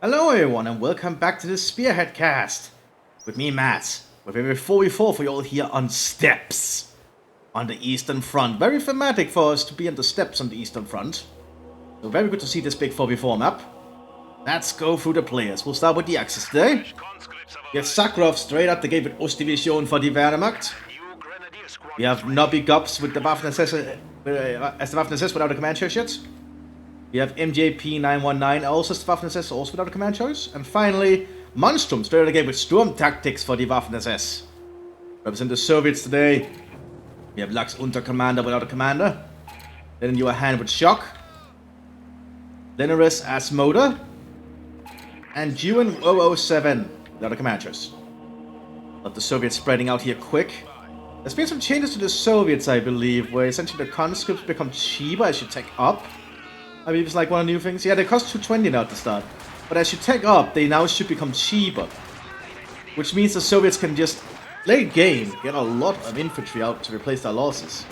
Hello everyone and welcome back to the Spearhead cast with me, Matt. With a 4v4 for you all here on Steppes on the Eastern Front. Very thematic for us to be on the steppes on the Eastern Front. So very good to see this big 4v4 map. Let's go through the players. We'll start with the Axis today. We have Sakharov straight out the gate with Ostdivision for die Wehrmacht. We have Nobby Gobs with the Waffen-SS as the Waffen-SS without a command choice yet. We have MJP919 also as the Waffen-SS, also without a command choice. And finally, Monstrum straight out the gate with Sturm Tactics for the Waffen-SS. Represent the Soviets today. We have Lux Untercommander without a commander. Then you are hand with Shock. Linaris as Motor. And Juin 007 without a command choice. But the Soviets spreading out here quick. There's been some changes to the Soviets, I believe, where essentially the conscripts become cheaper as you take up. I believe it's like one of the new things. Yeah, they cost 220 now at the start. But as you take up, they now should become cheaper. Which means the Soviets can just, late game, get a lot of infantry out to replace their losses.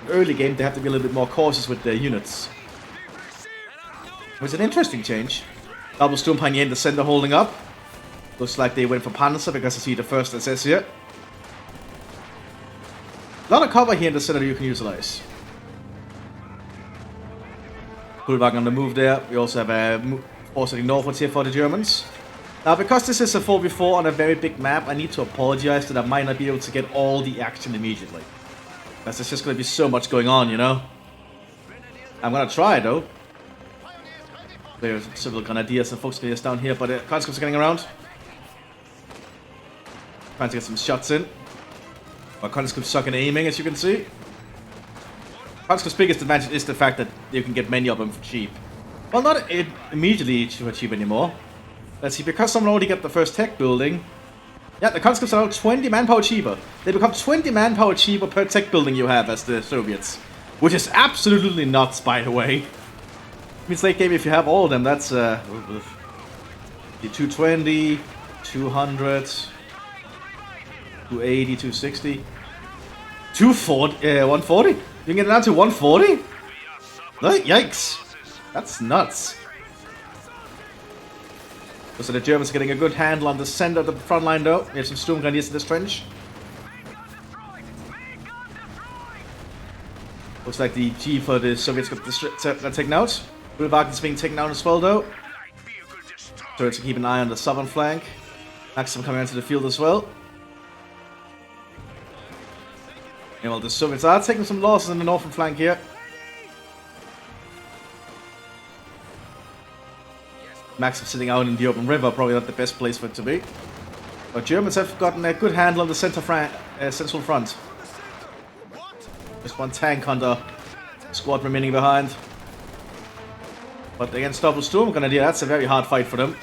In early game, they have to be a little bit more cautious with their units. It was an interesting change. Double Sturmpanier in the center holding up. Looks like they went for Panzer because I see the first SS here. A lot of cover here in the center you can utilize. Pullwagen on the move there. We also have a force heading northwards here for the Germans. Now, because this is a 4v4 on a very big map, I need to apologize that I might not be able to get all the action immediately. Because there's just going to be so much going on, you know? I'm going to try, though. There's civil grenadiers and folks down here, but the conscripts are getting around. Trying to get some shots in. But conscripts suck in aiming, as you can see. Conscript's biggest advantage is the fact that you can get many of them for cheap. Well, not immediately for cheap anymore. Let's see, because someone already got the first tech building. Yeah, the conscripts are now 20 manpower cheaper. They become 20 manpower cheaper per tech building you have as the Soviets. Which is absolutely nuts, by the way. Means late game, if you have all of them, that's the 220, 200, 280, 260, 240, 140? You can get it down to 140? Yikes. That's nuts. So the Germans are getting a good handle on the center of the front line though. We have some Sturm Grenadiers in this trench. Looks like the G for the Soviets got taken out. Pullwagen's being taken out as well though. So to keep an eye on the southern flank. Maxim coming onto the field as well. Yeah, well, the Soviets are taking some losses in the northern flank here. Maxim sitting out in the open river, probably not the best place for it to be. But Germans have gotten a good handle on the central front. Just one tank on the squad remaining behind. But against double Sturm Grenadier, that's a very hard fight for them.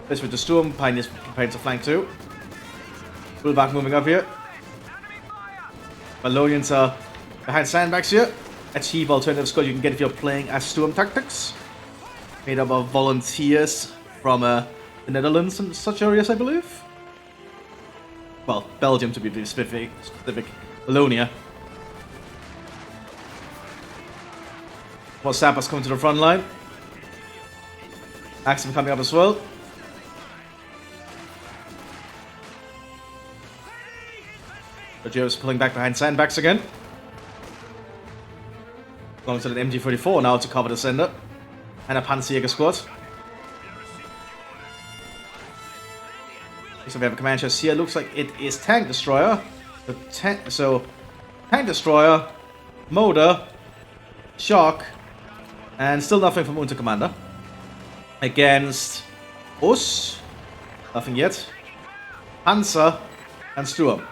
This with the Sturm Pioneers preparing to flank too. Pullwagen moving up here. Valonians are behind sandbags here. A cheap alternative squad you can get if you're playing as Sturm Tactics. Made up of volunteers from the Netherlands and such areas, I believe. Well, Belgium to be specific. Wallonia. More sappers coming to the front line. Maxim coming up as well. The Germans pulling back behind sandbags again. Going to the MG34 now to cover the center. And a Panzerjäger squad. So we have a command chest here. Looks like it is Tank Destroyer. So Tank Destroyer, Motor, Shock, and still nothing from Untercommander. Against us. Nothing yet. Panzer and Sturm.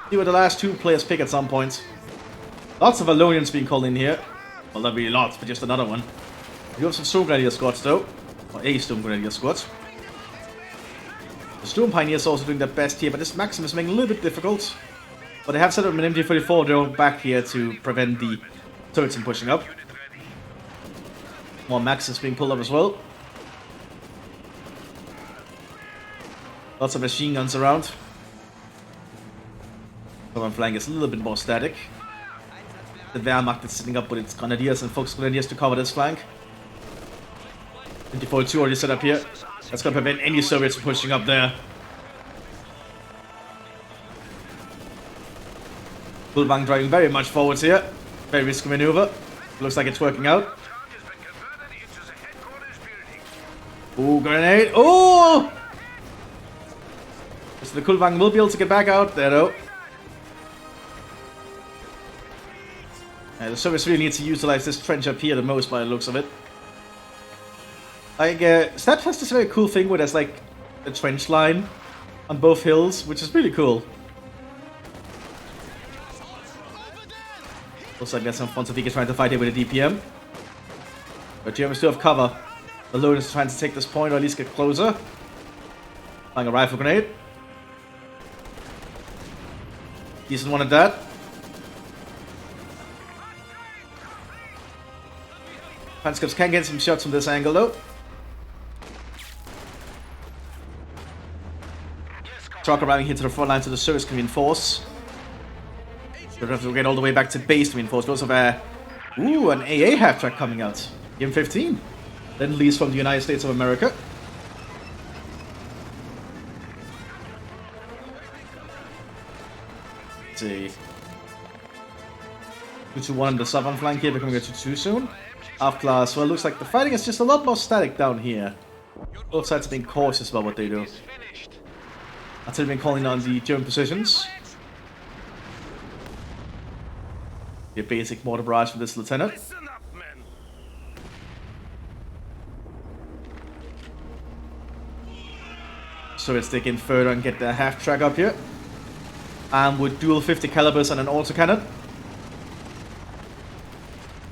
See what the last two players pick at some point. Lots of Valonians being called in here. Well, not really lots, but just another one. We have some Sturm Grenadier squads though. Or a Sturm Grenadier squad. The Sturm Pioneers also doing their best here, but this Maxim is making it a little bit difficult. But they have set up an MG34 drone back here to prevent the turrets from pushing up. More Maxims being pulled up as well. Lots of machine guns around. Southern flank is a little bit more static. The Wehrmacht is sitting up with its Grenadiers and Volksgrenadiers to cover this flank. 24-2 already set up here. That's gonna prevent any Soviets from pushing up there. Kulvang driving very much forwards here. Very risky maneuver. Looks like it's working out. Ooh, grenade. Oh! So the Kulvang will be able to get back out there though. The Soviets really need to utilize this trench up here the most by the looks of it. Like, Steppe has this very cool thing where there's like a trench line on both hills, which is really cool. Looks like there's some Fonsevica trying to fight here with a DPM. But Germans still have cover. The Lone is trying to take this point or at least get closer. Flying a rifle grenade. Decent one at that. Panscopes can get some shots from this angle though. Truck arriving here to the front line so the Soviets can reinforce. We'll have to get all the way back to base to reinforce. We also have an AA half-track coming out. Game 15. Then leads from the United States of America. Let's see. 2-2-1 on the southern flank here, becoming a 2-2 soon. Half class. Well, it looks like the fighting is just a lot more static down here. Both sides are being cautious about what they do. Until they've been calling on the German positions. A basic mortar barrage for this lieutenant. So let's dig in further and get the half track up here. And with dual 50 calibers and an autocannon.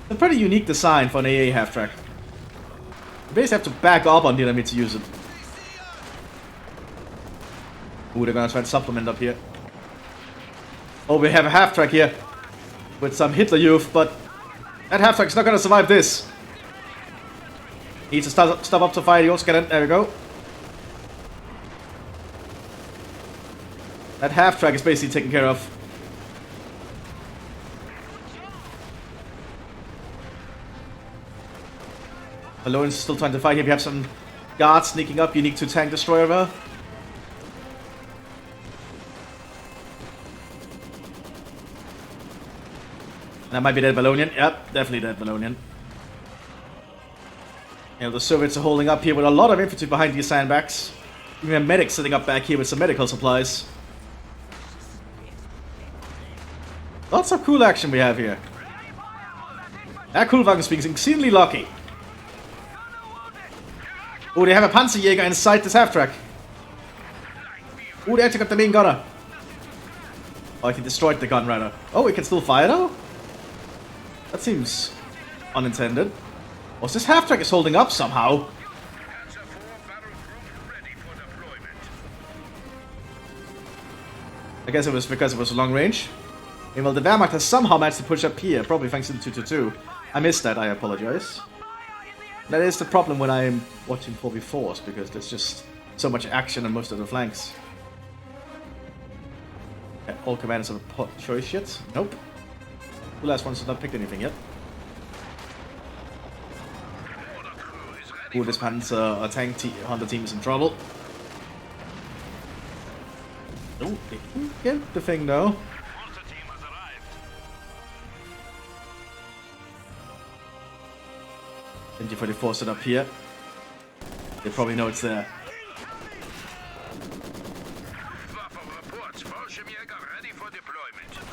A pretty unique design for an AA half track. You basically have to back up on the enemy to use it. Ooh, they're gonna try and supplement up here. Oh, we have a half track here. With some Hitler youth, but that half track is not gonna survive this. Needs to stop up to fire the autocannon. There we go. That half track is basically taken care of. Malone is still trying to fight here. We have some guards sneaking up, unique to tank destroyer. That might be dead Valonian. Yep, definitely dead Valonian. You know, the Soviets are holding up here with a lot of infantry behind these sandbags. Even a medic sitting up back here with some medical supplies. Lots of cool action we have here. That Kulvang is being extremely lucky. Oh, they have a Panzerjäger inside this half-track. Oh, they actually got the main gunner. Oh, he destroyed the gun, rather. Oh, we can still fire, though? That seems unintended. Oh, this half-track is holding up somehow. I guess it was because it was long range. And well, the Wehrmacht has somehow managed to push up here, probably thanks to the 222. I missed that, I apologize. That is the problem when I'm watching 4v4s, because there's just so much action on most of the flanks. Yeah, all commanders have a choice yet? Nope. The last one's not picked anything yet. Ooh, this Panzer tank Hunter team is in trouble. Oh, they can get the thing though. And you probably force it up here. They probably know it's there.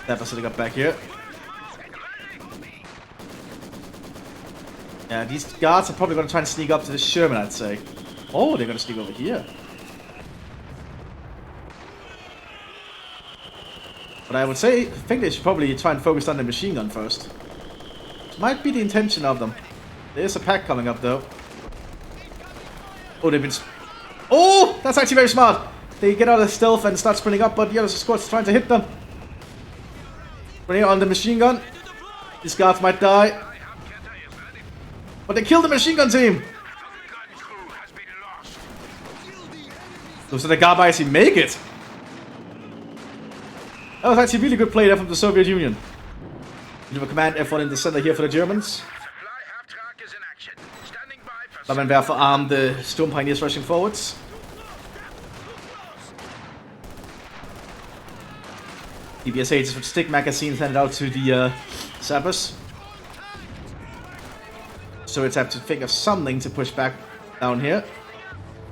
That setting up back here. Yeah, these guards are probably going to try and sneak up to this Sherman, I'd say. Oh, they're going to sneak over here. But I would think they should probably try and focus on the machine gun first. Which might be the intention of them. There's a pack coming up, though. Oh, they've been... Oh! That's actually very smart! They get out of stealth and start sprinting up, but the other squad's trying to hit them. Running on the machine gun. These guards might die. But they killed the machine gun team! So the guard might actually make it. That was actually a really good play there from the Soviet Union. We have a command F1 in the center here for the Germans. Flammenwerfer arm the Storm Pioneers rushing forwards. DBS-8s with stick magazines handed out to the sappers. So it's have to think of something to push back down here.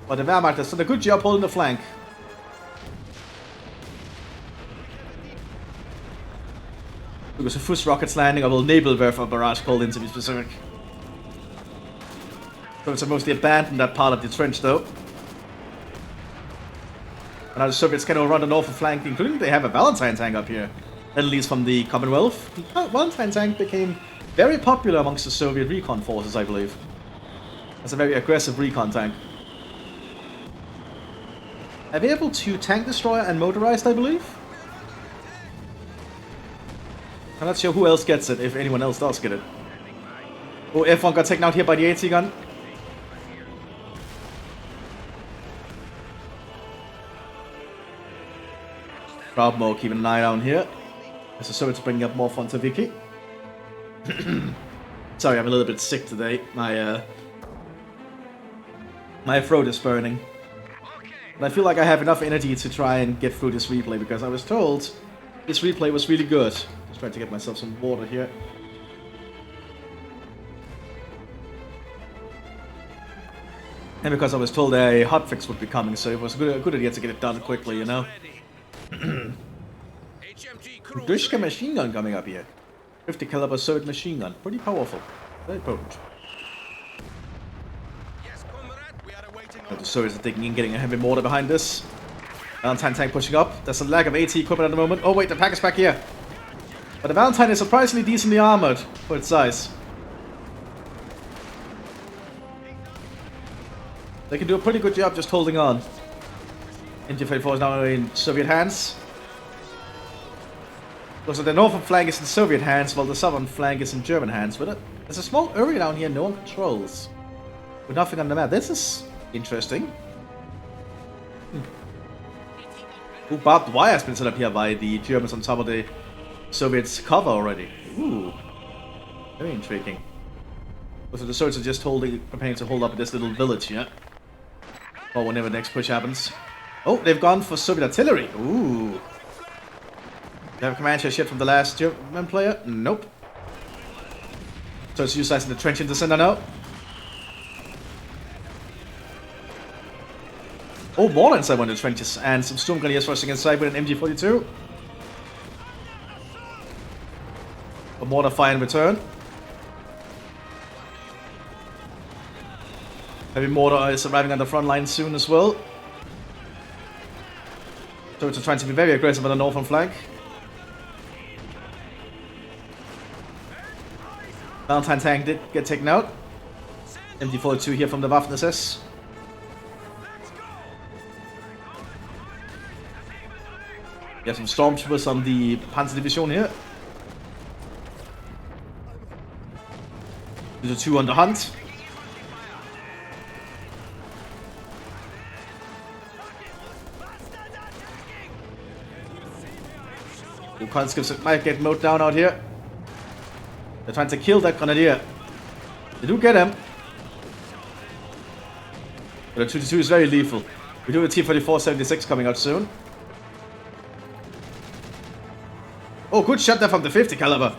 But the Wehrmacht has done a good job holding the flank. Because a Fuss rockets landing, or will Nebelwerfer barrage called in to be specific. So it's mostly abandoned that part of the trench though. And now the Soviets can run the northern flank, including they have a Valentine tank up here. At least from the Commonwealth. The Valentine tank became very popular amongst the Soviet recon forces, I believe. It's a very aggressive recon tank. Available to tank destroyer and motorized, I believe. I'm not sure who else gets it, if anyone else does get it. Oh, F1 got taken out here by the AT gun. Crowd mode keeping an eye down here. As the Soviets bringing up more Fontaviki. Sorry, I'm a little bit sick today. My throat is burning. And I feel like I have enough energy to try and get through this replay because I was told this replay was really good. Just trying to get myself some water here. And because I was told a hotfix would be coming, so it was a good idea to get it done quickly, you know? Dushka machine gun coming up here. 50 caliber Soviet machine gun. Pretty powerful. Very potent. The Soviets are digging in, getting a heavy mortar behind this. Valentine tank pushing up. There's a lack of AT equipment at the moment. Oh wait, the pack is back here. But the Valentine is surprisingly decently armored for its size. They can do a pretty good job just holding on. MG-34 is now in Soviet hands. So the northern flank is in Soviet hands, while the southern flank is in German hands. But there's a small area down here no one controls. With nothing on the map. This is interesting. Ooh, barbed wire has been set up here by the Germans on top of the Soviets' cover already. Ooh. Very intriguing. So the Soviets are just preparing to hold up this little village here. Or whenever the next push happens. Oh, they've gone for Soviet artillery. Ooh. They have a command share shit from the last German player? Nope. So it's utilizing the trench in the center now. Oh, more inside one of the trenches. And some Storm Grenadiers rushing inside with an MG-42. A mortar fire in return. Heavy mortar is arriving on the front line soon as well. So it's trying to be very aggressive on the northern flank. Valentine tank did get taken out. MG-42 here from the Waffen-SS. We have some stormtroopers on the Panzer Division here. There's a 2 on the hunt. The conscripts might get mowed down out here. They're trying to kill that grenadier. They do get him. But the 2-2 is very lethal. We do a T-34-76 coming out soon. Oh, good shot there from the 50 caliber.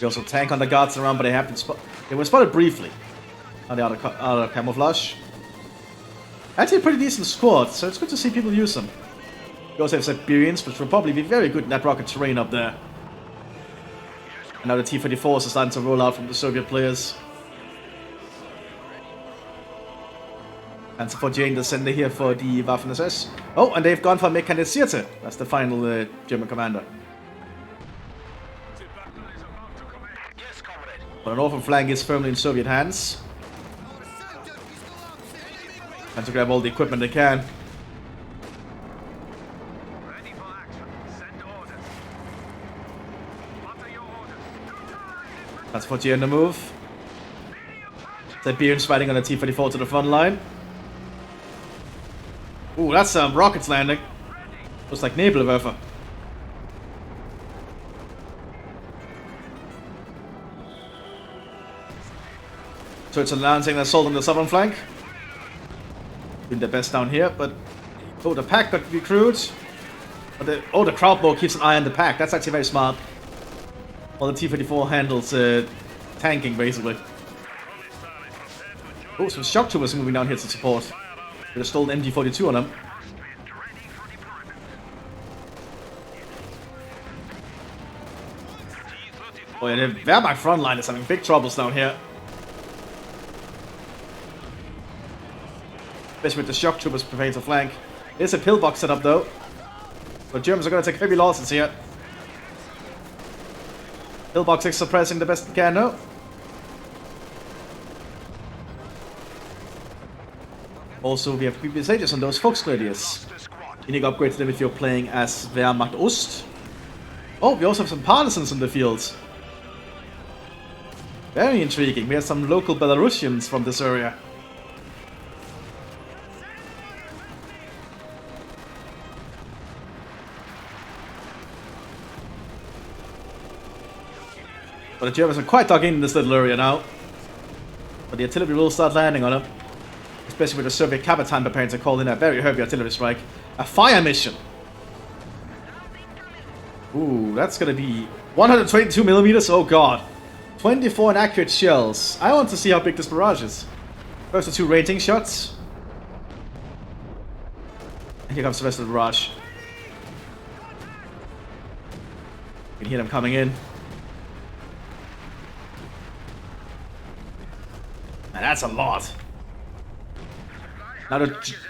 We also tank on the guards around, but they have been they were spotted briefly on the outer camouflage. Actually a pretty decent squad, so it's good to see people use them. We also have Siberians, which will probably be very good in that rocket terrain up there. And now the T-34s are starting to roll out from the Soviet players. And for Jane the sender here for the Waffen-SS. Oh, and they've gone for Mechanisierte. That's the final German commander. But the northern flank is firmly in Soviet hands. And to grab all the equipment they can. That's Fortier in the move. Siberians fighting on the T-34 to the front line. Ooh, that's some rockets landing. Looks like Nebelwerfer. So it's lancing an assault on the southern flank. Doing their best down here, but... Oh, the pack got recruited. But the Krautbow keeps an eye on the pack. That's actually very smart. While the T-34 handles tanking, basically. Oh, some shock troopers moving down here to support. With a stolen MG42 on them. Oh yeah, the Wehrmacht front line is having big troubles down here. Especially with the shock troopers preparing to flank. There's a pillbox set up though. But Germans are going to take heavy losses here. Pillbox is suppressing the best it can now. Also, we have previous ages on those Volksgrenadiers. Unique upgrade to them if you're playing as Wehrmacht Ost. Oh, we also have some partisans in the field. Very intriguing. We have some local Belarusians from this area. But the Germans are quite dug in this little area now. But the artillery will start landing on them. Especially with the Soviet Kapitan preparing to call in a very heavy artillery strike. A fire mission! Ooh, that's gonna be 122 millimeters, oh god. 24 inaccurate shells. I want to see how big this barrage is. First the 2 rating shots. And here comes the rest of the barrage. You can hear them coming in. And that's a lot. Now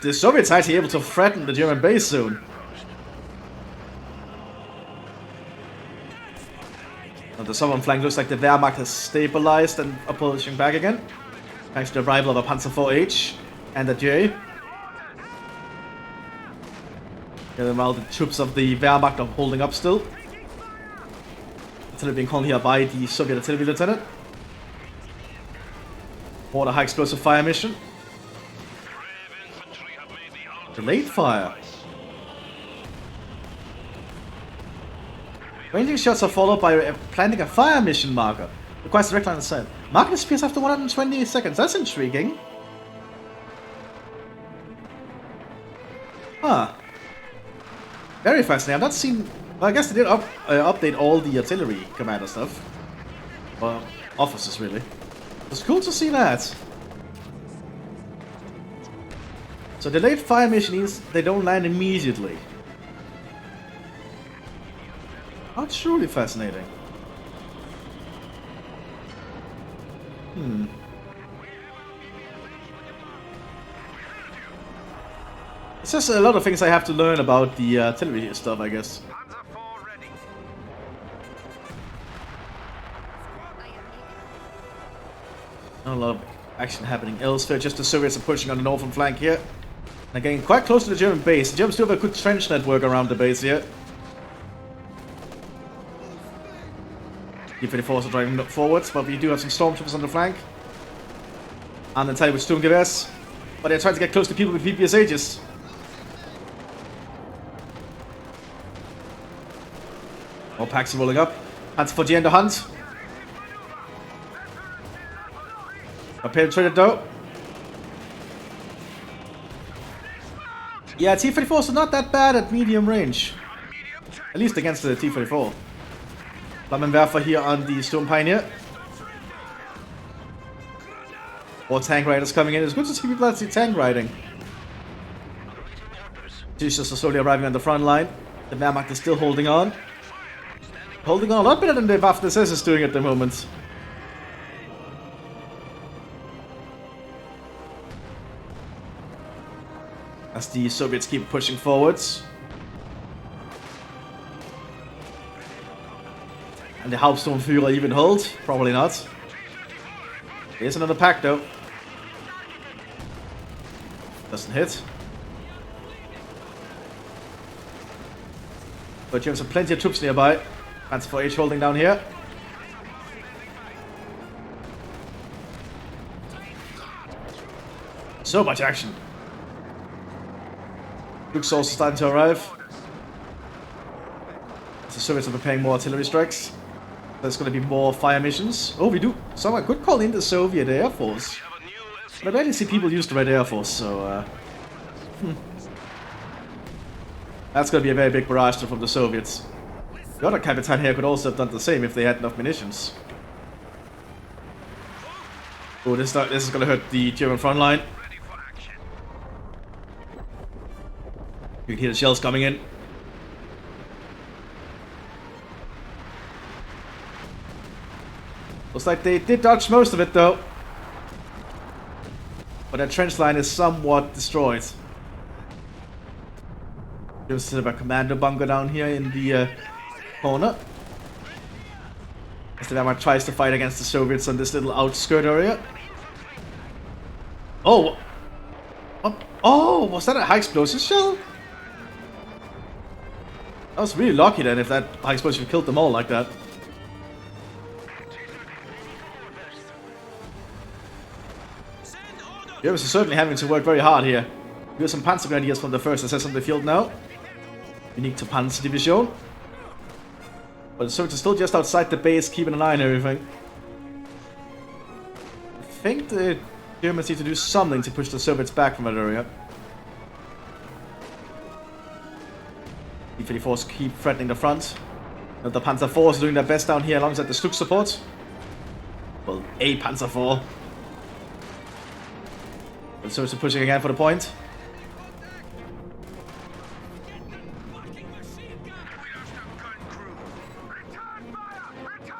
the Soviets are actually able to threaten the German base soon. Now the southern flank looks like the Wehrmacht has stabilized and are pushing back again. Thanks to the arrival of a Panzer IV-H and a J. And while the troops of the Wehrmacht are holding up still. Artillery being called here by the Soviet artillery lieutenant. For the high explosive fire mission. Delayed fire. Ranging shots are followed by planting a fire mission marker. Requires direct line of sight. Marker disappears after 120 seconds. That's intriguing. Huh. Very fascinating. I've not seen... Well, I guess they did update all the artillery commander stuff. Well, officers, really. It's cool to see that. So delayed fire mission means they don't land immediately. Oh, truly fascinating. It's just a lot of things I have to learn about the artillery stuff, I guess. Not a lot of action happening elsewhere, just the Soviets are pushing on the northern flank here. And getting quite close to the German base. The Germans do have a good trench network around the base here. T-34s are driving forwards, but we do have some stormtroopers on the flank. And entirely with Sturmgewehrs. But they're trying to get close to people with PPSHs. More packs are rolling up. Panzer IV in the hunt. Penetrated though. Yeah, T-34s are not that bad at medium range. At least against the T-34. Flammenwerfer here on the Sturm Pioneer. More tank riders coming in. It's good to see people actually tank riding. Jesus are slowly arriving on the front line. The Wehrmacht is still holding on. Holding on a lot better than the Waffen-SS is doing at the moment. As the Soviets keep pushing forwards. And the Hauptsturmführer even hold? Probably not. Here's another pack though. Doesn't hit. But you have some plenty of troops nearby. Panzer IV-H holding down here. So much action. Luke's also starting to arrive. The Soviets are preparing more artillery strikes. There's gonna be more fire missions. Oh, we do. Someone could call in the Soviet Air Force. But I barely see people use the Red Air Force, so that's gonna be a very big barrage from the Soviets. The other Capitan here could also have done the same if they had enough munitions. Oh, this is gonna hurt the German front line. You can hear the shells coming in. Looks like they did dodge most of it though. But that trench line is somewhat destroyed. There's sort of a commando bunker down here in the corner. As the Wehrmacht tries to fight against the Soviets on this little outskirt area. Oh! Oh, was that a high explosive shell? I was really lucky then if that high explosive killed them all like that. Germans are certainly having to work very hard here. Here's some Panzer Grenadiers from the 1st SS on the field now. Unique to Panzer Division. But the Soviets are still just outside the base, keeping an eye on everything. I think the Germans need to do something to push the Soviets back from that area. T-34s keep threatening the front. And the Panzer IVs are doing their best down here alongside the Stuk support. Well, a Panzer IV. The Soviets are pushing again for the point.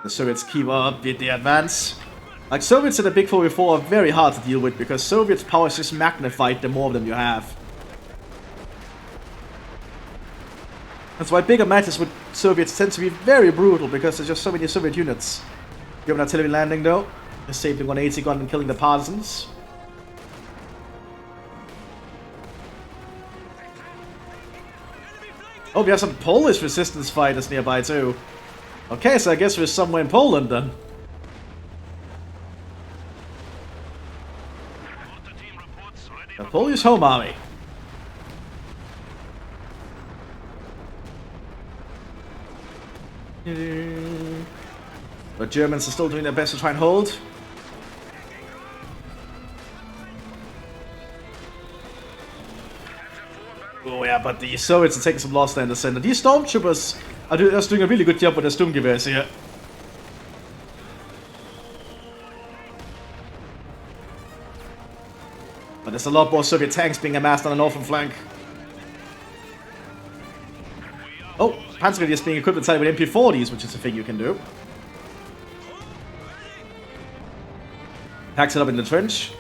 The Soviets keep up with the advance. Like, Soviets in the Big 4v4 are very hard to deal with because Soviets' power is just magnified the more of them you have. That's why bigger matches with Soviets tend to be very brutal because there's just so many Soviet units. German artillery landing though. Just saving 180 gun and killing the partisans. Oh, we have some Polish resistance fighters nearby too. Okay, so I guess we're somewhere in Poland then. The Polish Home Army. The Germans are still doing their best to try and hold. Oh yeah, but the Soviets are taking some loss there in the center. These stormtroopers are doing a really good job with their Sturmgewehrs here. But there's a lot more Soviet tanks being amassed on the northern flank. Oh, Panzer Grenadiers being equipped inside with MP40s, which is a thing you can do. Packs it up in the trench.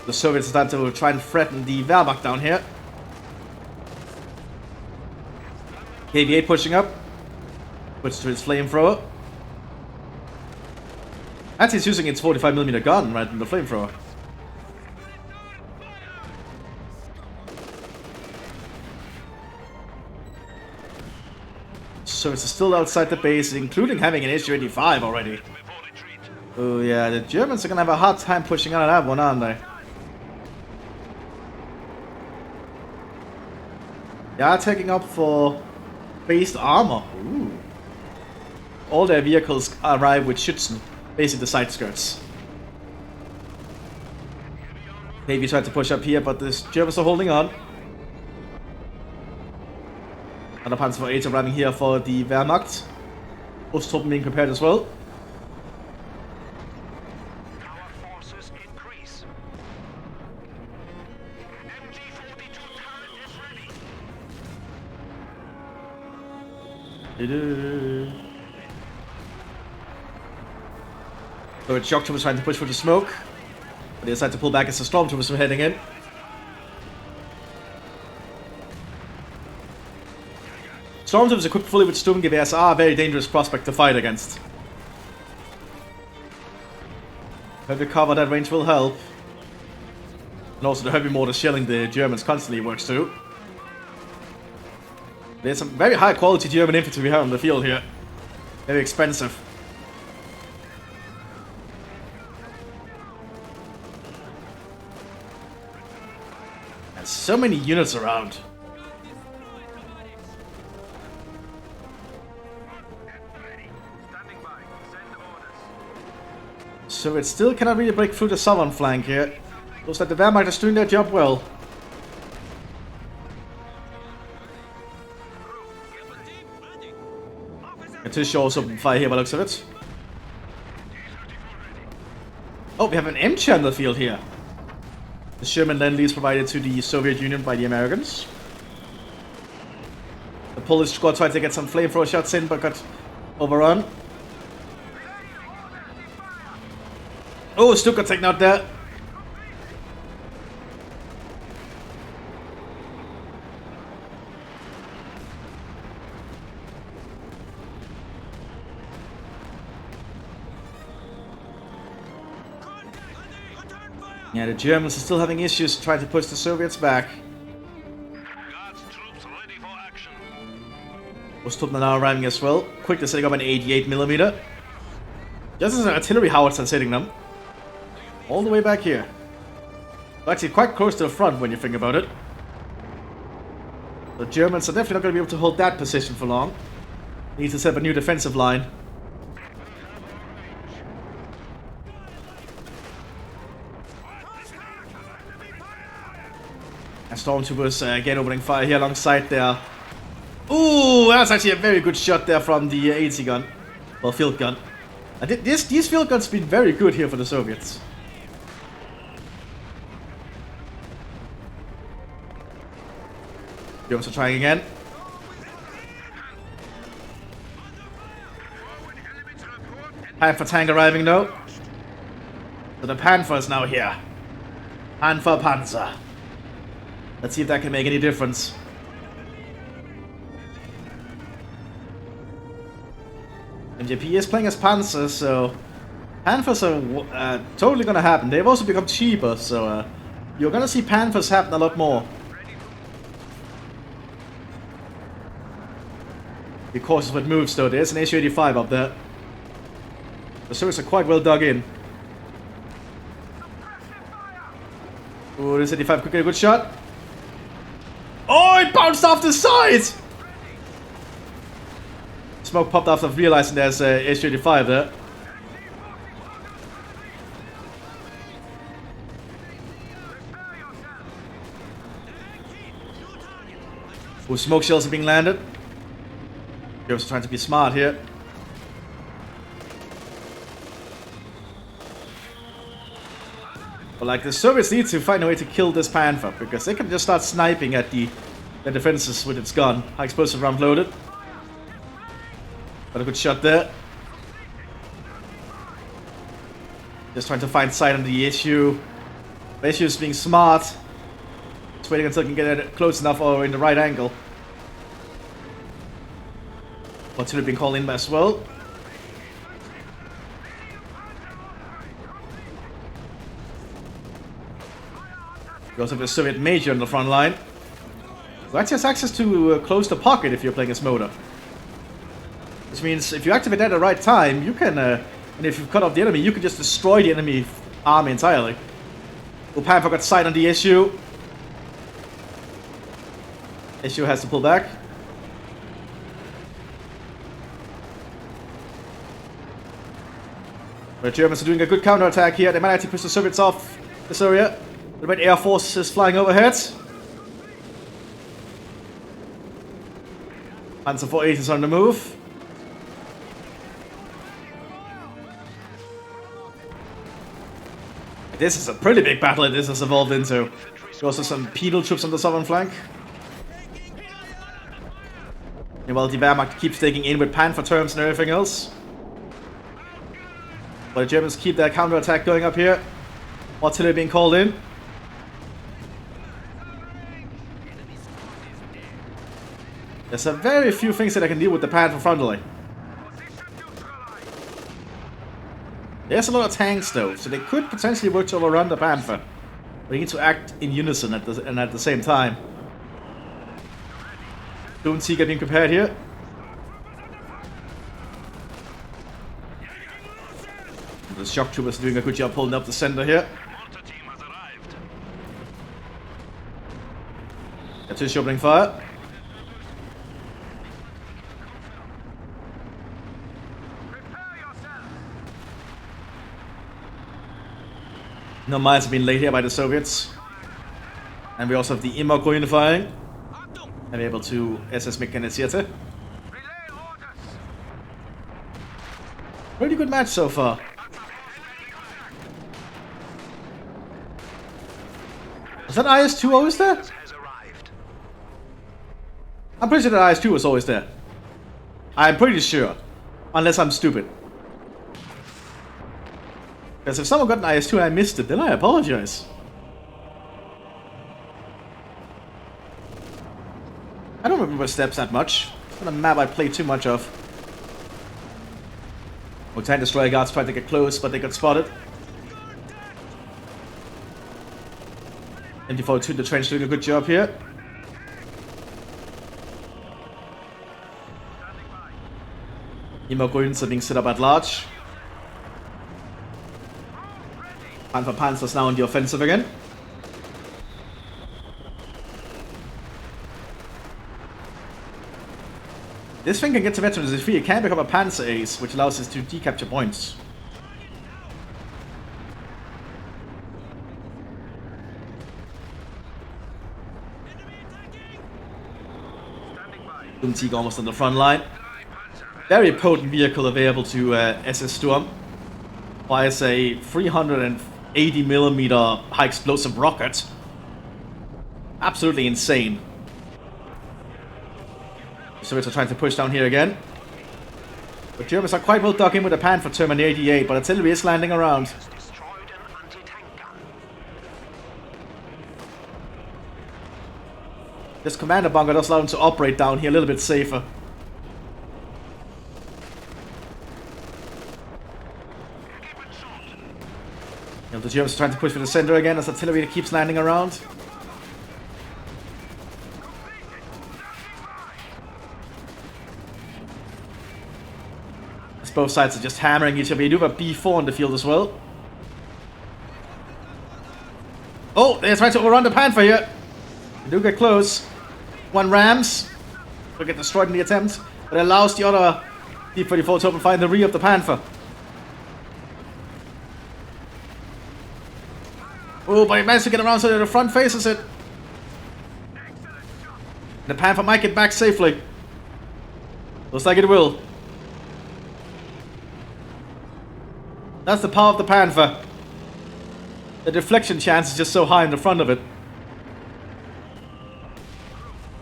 The Soviets are starting to try and threaten the Wehrmacht down here. KV-8 pushing up. Puts to its flamethrower. Actually, it's using its 45mm gun right in the flamethrower. Soviets are still outside the base, including having an Su-85 already. Oh yeah, the Germans are gonna have a hard time pushing out of that one, aren't they? They are taking up for based armor. Ooh. All their vehicles arrive with Schützen, basically the side skirts. Navy tried to push up here, but the Germans are holding on. Other Panzer IVs are running here for the Wehrmacht. Osttruppen being prepared as well. So it's shock troopers trying to push for the smoke, but they decide to pull back as the stormtroopers are heading in. Stormtroopers equipped fully with Sturmgewehrs are a very dangerous prospect to fight against. Heavy cover that range will help. And also the heavy mortar shelling the Germans constantly works too. There's some very high quality German infantry we have on the field here. Very expensive. And so many units around. Soviets still cannot really break through the southern flank here. Looks like the Wehrmacht is doing their job well. Mthis also open fire here by the looks of it. Oh, we have an M-channel field here. The Sherman Lend-Lease provided to the Soviet Union by the Americans. The Polish squad tried to get some flamethrower shots in, but got overrun. Oh, Stuka taken out there. Yeah, the Germans are still having issues trying to push the Soviets back. Truppen are now arriving as well. Quickly setting up an 88mm. Just as an artillery howitzer hitting them. All the way back here. Actually quite close to the front when you think about it. The Germans are definitely not going to be able to hold that position for long. Need to set up a new defensive line. And Stormtroopers again opening fire here alongside there. Ooh, that's actually a very good shot there from the AC gun. Well, field gun. These field guns have been very good here for the Soviets. Germans are trying again. Panther tank arriving though. So the Panther is now here. Panther Panzer. Let's see if that can make any difference. MJP is playing as Panzers, so Panthers are totally gonna happen. They've also become cheaper, so you're gonna see Panthers happen a lot more. Be cautious with moves though. There's an Su-85 up there. The Soviets are quite well dug in. Ooh, this 85 could get a good shot. Oh, it bounced off the side! Smoke popped after realizing there's a Su-85 there. Ooh, smoke shells are being landed. Germans are trying to be smart here. But like the Soviets need to find a way to kill this Panther because they can just start sniping at the defenses with its gun. High explosive round loaded. Got a good shot there. Just trying to find sight on the issue. The issue is being smart. Just waiting until it can get it close enough or in the right angle. Artillery being called in as well. We also have a Soviet major on the front line. Who actually has access to close the pocket if you're playing as Motor. Which means if you activate that at the right time, you can, and if you cut off the enemy, you can just destroy the enemy army entirely. Well, Panther got sight on the issue. Issue has to pull back. The Germans are doing a good counterattack here. They might actually push the Soviets off this area. The Red Air Force is flying overhead. Panzer 48 is on the move. This is a pretty big battle this has evolved into. There's also some penal troops on the southern flank. Meanwhile, the Wehrmacht keeps taking in with Panther terms and everything else. But the Germans keep their counterattack going up here. Artillery being called in. There's a very few things that I can deal with the Panther frontally. There's a lot of tanks though, so they could potentially work to overrun the Panther. But you need to act in unison at the same time. Don't see getting prepared here. The shock troopers are doing a good job holding up the center here. Mthis opening fire. No mines have been laid here by the Soviets. And we also have the Immock unifying. And we're able to SS mechanisierte. Pretty good match so far. Is that IS-2 always there? I'm pretty sure that IS-2 was always there. I'm pretty sure. Unless I'm stupid. Because if someone got an IS-2 and I missed it, then I apologize. I don't remember steps that much. It's not a map I play too much of. Tank destroyer guards tried to get close, but they got spotted. MT-42, the trench doing a good job here. Immock are being set up at large. Panzer's now on the offensive again. This thing can get to veterans if it can become a Panzer Ace, which allows us to decapture points. Tiger almost on the front line. Very potent vehicle available to SS Storm. Fires a 380mm high explosive rocket. Absolutely insane. So it's trying to push down here again. But Germans are quite well dug in with a Panther Termin 88, but artillery is landing around. This commander bunker does allow them to operate down here a little bit safer. The Germans are trying to push for the center again as artillery keeps landing around. As both sides are just hammering each other. You do have a B4 on the field as well. Oh, they're trying to overrun the Panther here. They do get close. One rams. Will get destroyed in the attempt. But it allows the other T-34 to open fire in the rear of the Panther. Oh, but he managed to get around so that the front faces it. The Panther might get back safely. Looks like it will. That's the power of the Panther. The deflection chance is just so high in the front of it.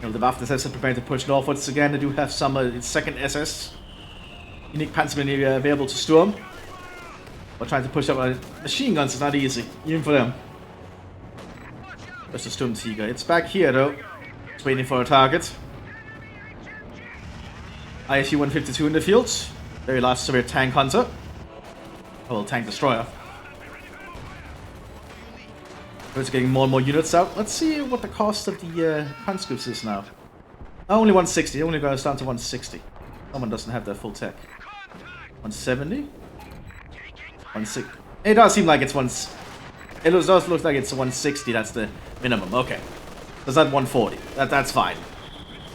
The Mthis is preparing to push northwards again. They do have some second SS. Unique Panzer available to storm. But trying to push up machine guns is not easy, even for them. There's the Storm Tiger. It's back here though. It's waiting for a target. ISU 152 in the field. Very large Soviet tank hunter. Well, tank destroyer. It's getting more and more units out. Let's see what the cost of the conscripts is now. Only 160. It only goes down to 160. Someone doesn't have their full tech. 170? 160. It does seem like it's it does look like it's 160. That's the minimum. Okay. That's not 140. That's fine.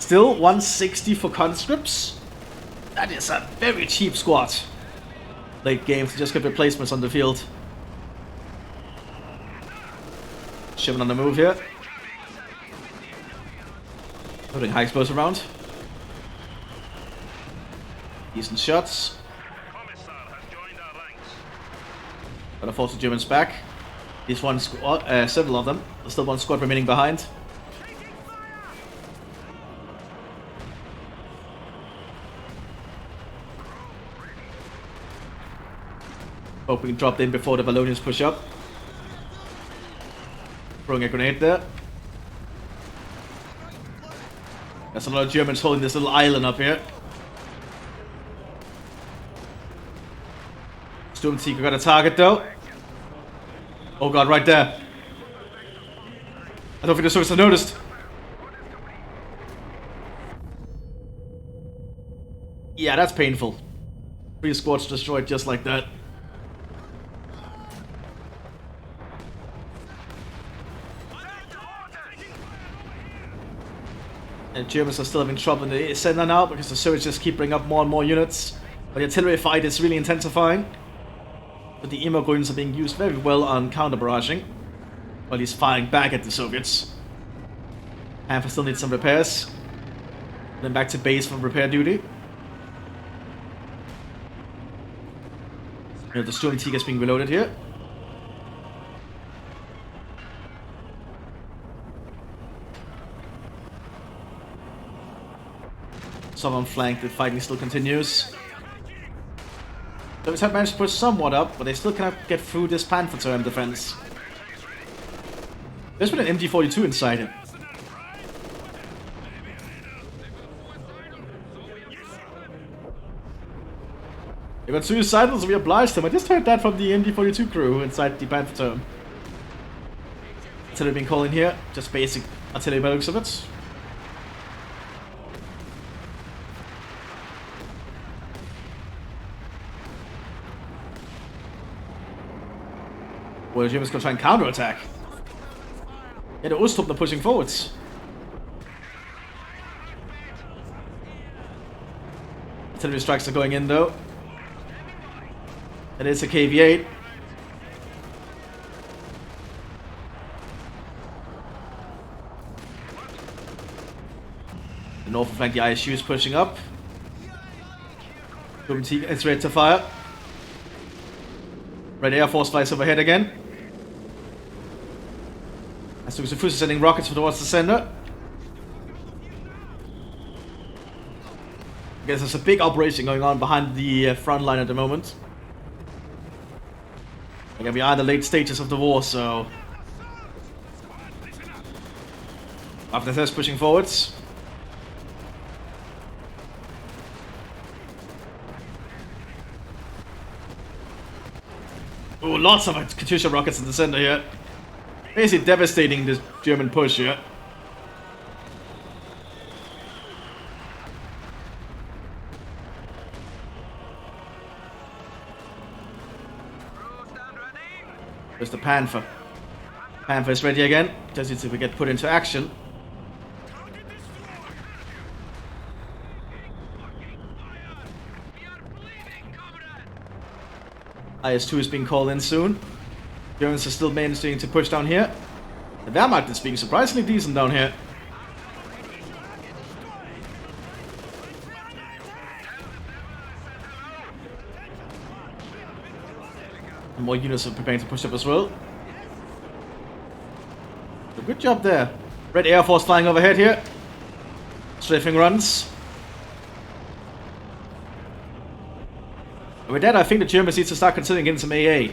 Still 160 for conscripts. That is a very cheap squad. Late game to just get replacements on the field. Shipment on the move here. Putting high explosive round. Decent shots. Gotta force the Germans back. This one squad, several of them. There's still one squad remaining behind. Hope we can drop in before the Vallonians push up. Throwing a grenade there. There's a lot of Germans holding this little island up here. Storm Seeker got a target though. Oh god, right there. I don't think the Soviets have noticed. Yeah, that's painful. 3 squads destroyed just like that. And Germans are still having trouble in the center now because the Soviets just keep bringing up more and more units. But the artillery fight is really intensifying. But the immigrants are being used very well on counter-barraging, while he's firing back at the Soviets. Panther still needs some repairs. Then back to base for repair duty. You know, the Storm Tiger is being reloaded here. Southern flank, the fighting still continues. Soviets have managed to push somewhat up, but they still cannot get through this Panther turret defense. There's been an MG42 inside him. They got suicidal, so we obliged them. I just heard that from the MG42 crew inside the Panther turret. Artillery being called in here, just basic artillery by the looks of it. Well, the Germans gonna try and counter-attack. Yeah, the Ostrup are pushing forwards. Artillery strikes are going in though. And it's a KV-8. The northern flank, the ISU is pushing up. It's ready to fire. Red Air Force flies overhead again. As Mthis is sending rockets towards the center. I guess there's a big operation going on behind the front line at the moment. Again, we are in the late stages of the war, so... After this, pushing forwards. Oh, lots of Katyusha rockets in the center here. Basically devastating this German push here. There's the Panther. Panther is ready again. Just needs to get put into action. IS-2 is being called in soon. Germans are still managing to push down here. The Wehrmacht is being surprisingly decent down here. And more units are preparing to push up as well. So good job there. Red Air Force flying overhead here. Strafing runs. With that, I think the Germans need to start considering getting some AA.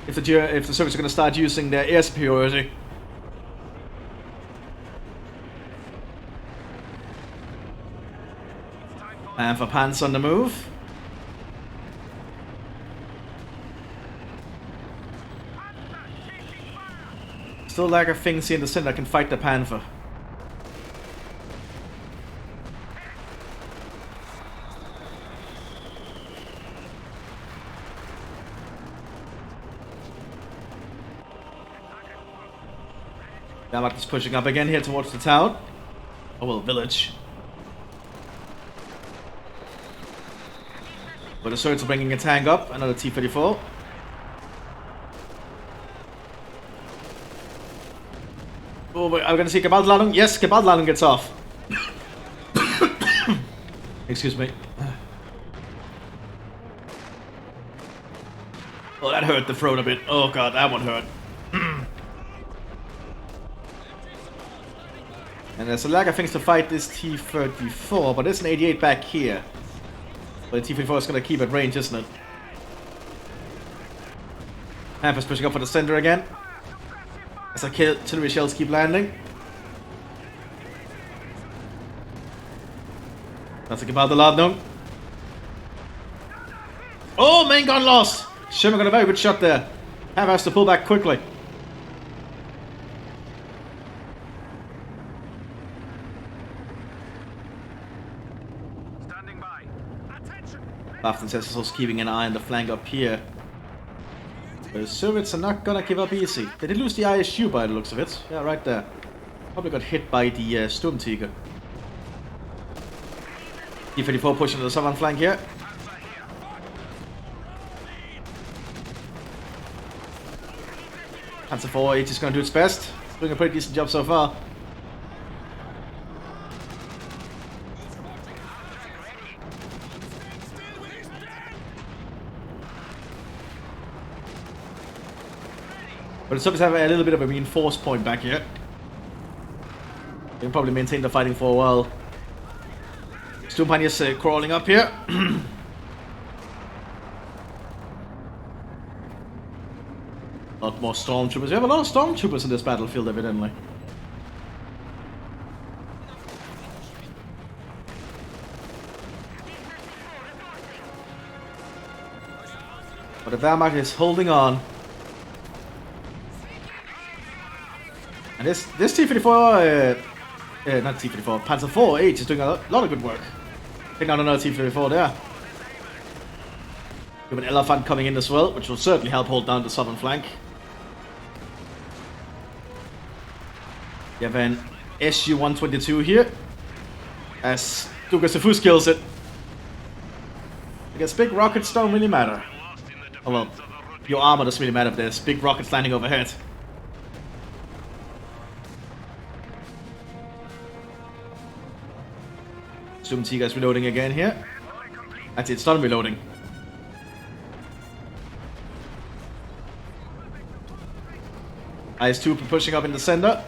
If the Soviets are going to start using their air superiority. And for Pants on the move. Still lack of things here in the center that can fight the Panther. Wehrmacht is pushing up again here towards the town. Oh well, village. But the Soviets are bringing a tank up, another T-34. Oh, are we gonna see Gewaltladung? Yes, Gewaltladung gets off. Excuse me. Oh, that hurt the throat a bit. Oh god, that one hurt. And there's a lack of things to fight this T-34, but there's an 88 back here. But the T-34 is going to keep at range, isn't it? Panther's pushing up for the center again. As artillery shells keep landing. That's a Gewaltladung. Oh, main gun lost! Schirmer got a very good shot there. Panther has to pull back quickly. Bafton says he's also keeping an eye on the flank up here. The Soviets are not gonna give up easy. They did lose the ISU by the looks of it. Yeah, right there. Probably got hit by the Sturmtiger. T-34 pushing to the southern flank here. Panzer 4H is going to do its best. It's doing a pretty decent job so far. But the Stuppes have a little bit of a reinforced point back here. They can probably maintain the fighting for a while. Stumpine is crawling up here. A lot more stormtroopers. We have a lot of stormtroopers in this battlefield, evidently. But the Wehrmacht is holding on. And this T-54, not T-54, Panzer 4H is doing a lot of good work. Taking out another T-54 there. We have an elephant coming in as well, which will certainly help hold down the southern flank. We have an SU-122 here, as Dugas Sefus kills it. I guess big rockets don't really matter. Oh well, your armor doesn't really matter if there's big rockets landing overhead. Assume T guys reloading again here. Actually, it's done reloading. IS-2 pushing up in the center,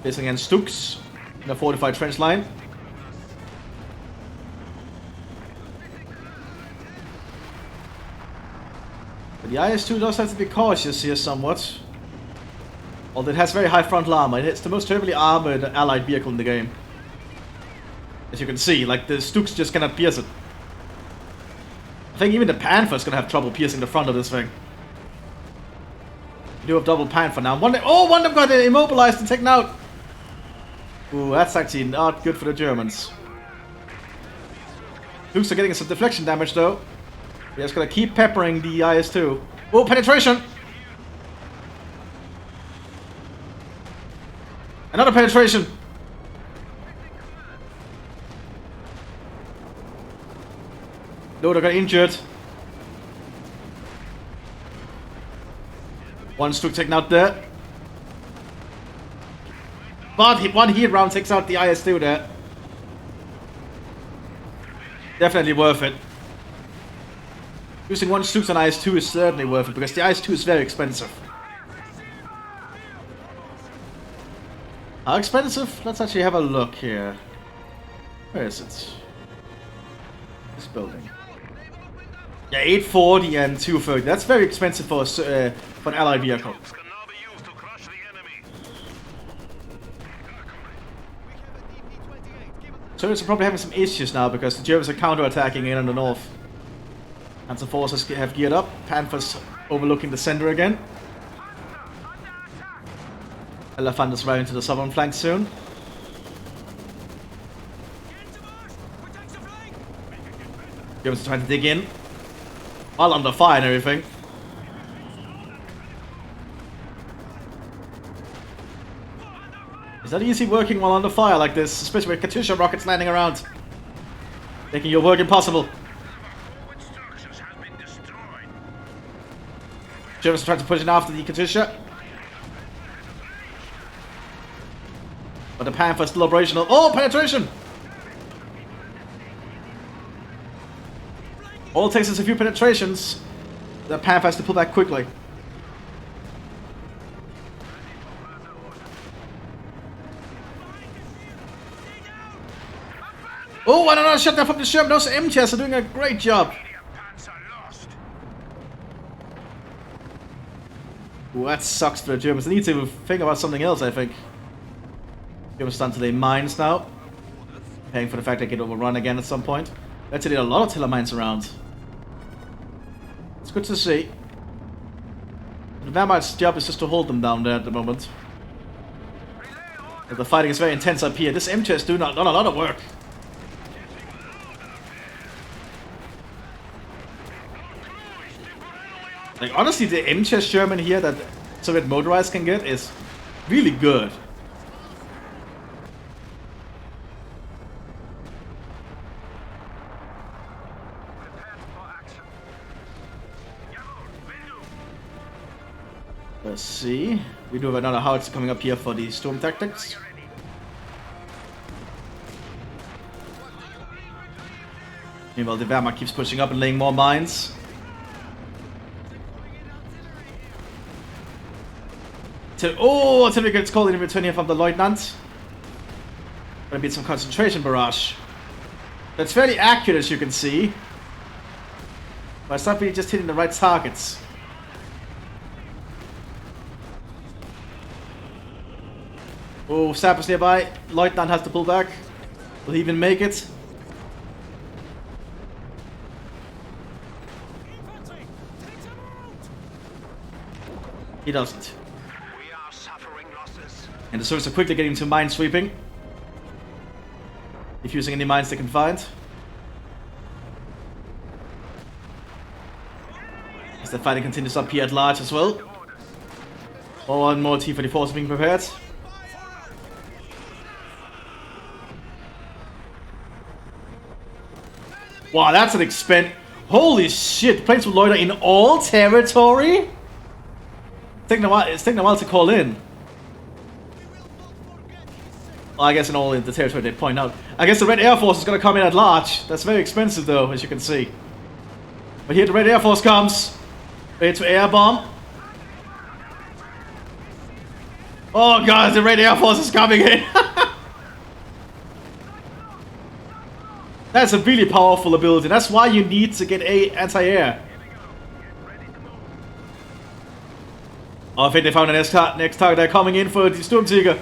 facing against Stooks in a fortified trench line. But the IS-2 does have to be cautious here somewhat. Although it has very high frontal armor. It's the most heavily armored allied vehicle in the game. As you can see, like the Stooks just cannot pierce it. I think even the Panther is gonna have trouble piercing the front of this thing. We do have double Panther now. One of them got immobilized and taken out. Ooh, that's actually not good for the Germans. Stooks are getting some deflection damage though. We're just gonna keep peppering the IS-2. Oh, penetration! Another penetration! Loader got injured. One Stook taken out there. But one heat round takes out the IS-2 there. Definitely worth it. Using one Stooks on IS-2 is certainly worth it because the IS-2 is very expensive. How expensive? Let's actually have a look here. Where is it? This building. Yeah, 840 and 230. That's very expensive for an allied vehicle. Turks are probably having some issues now because the Germans are counterattacking in on the north. And some forces have geared up. Panthers overlooking the center again. Elephant is right into the southern flank soon. Germans are trying to dig in. All under fire and everything. It's not easy working while under fire like this, especially with Katyusha rockets landing around. Making your work impossible. Germans are trying to push in after the Katyusha. But the Panther is still operational. Oh, penetration! All it takes is a few penetrations. The Panther has to pull back quickly. Oh, and another shot there from the Sherman. Those Mthis are doing a great job. Ooh, that sucks for the Germans. They need to think about something else, I think. Germans stand to their mines now. Paying for the fact they get overrun again at some point. Actually, there are a lot of tiller mines around. It's good to see. The Wehrmacht's job is just to hold them down there at the moment. But the fighting is very intense up here. This Mthis do not a lot of work. Like, honestly, the Mthis German here that Soviet motorized can get is really good. Let's see. We do have another howitzer coming up here for the storm tactics. Meanwhile, the Wehrmacht keeps pushing up and laying more mines. Typically gets called in return here from the Lieutenant. Gonna be some concentration barrage. That's fairly accurate, as you can see. But it's not really just hitting the right targets. Oh, Steppe's nearby. Lieutenant has to pull back. Will he even make it? He doesn't. And the Soviets are quickly getting to mine sweeping. Defusing any mines they can find. As the fighting continues up here at large as well. More and more T-34s being prepared. Wow, that's an expense. Holy shit, planes will loiter in all territory? It's taking a while to call in. Well, I guess in all in the territory they point out. I guess the Red Air Force is going to come in at large. That's very expensive though, as you can see. But here the Red Air Force comes. Ready to air bomb. Oh god, the Red Air Force is coming in. That's a really powerful ability. That's why you need to get a anti-air. Oh, I think they found the next target. They're coming in for the Sturmtiger.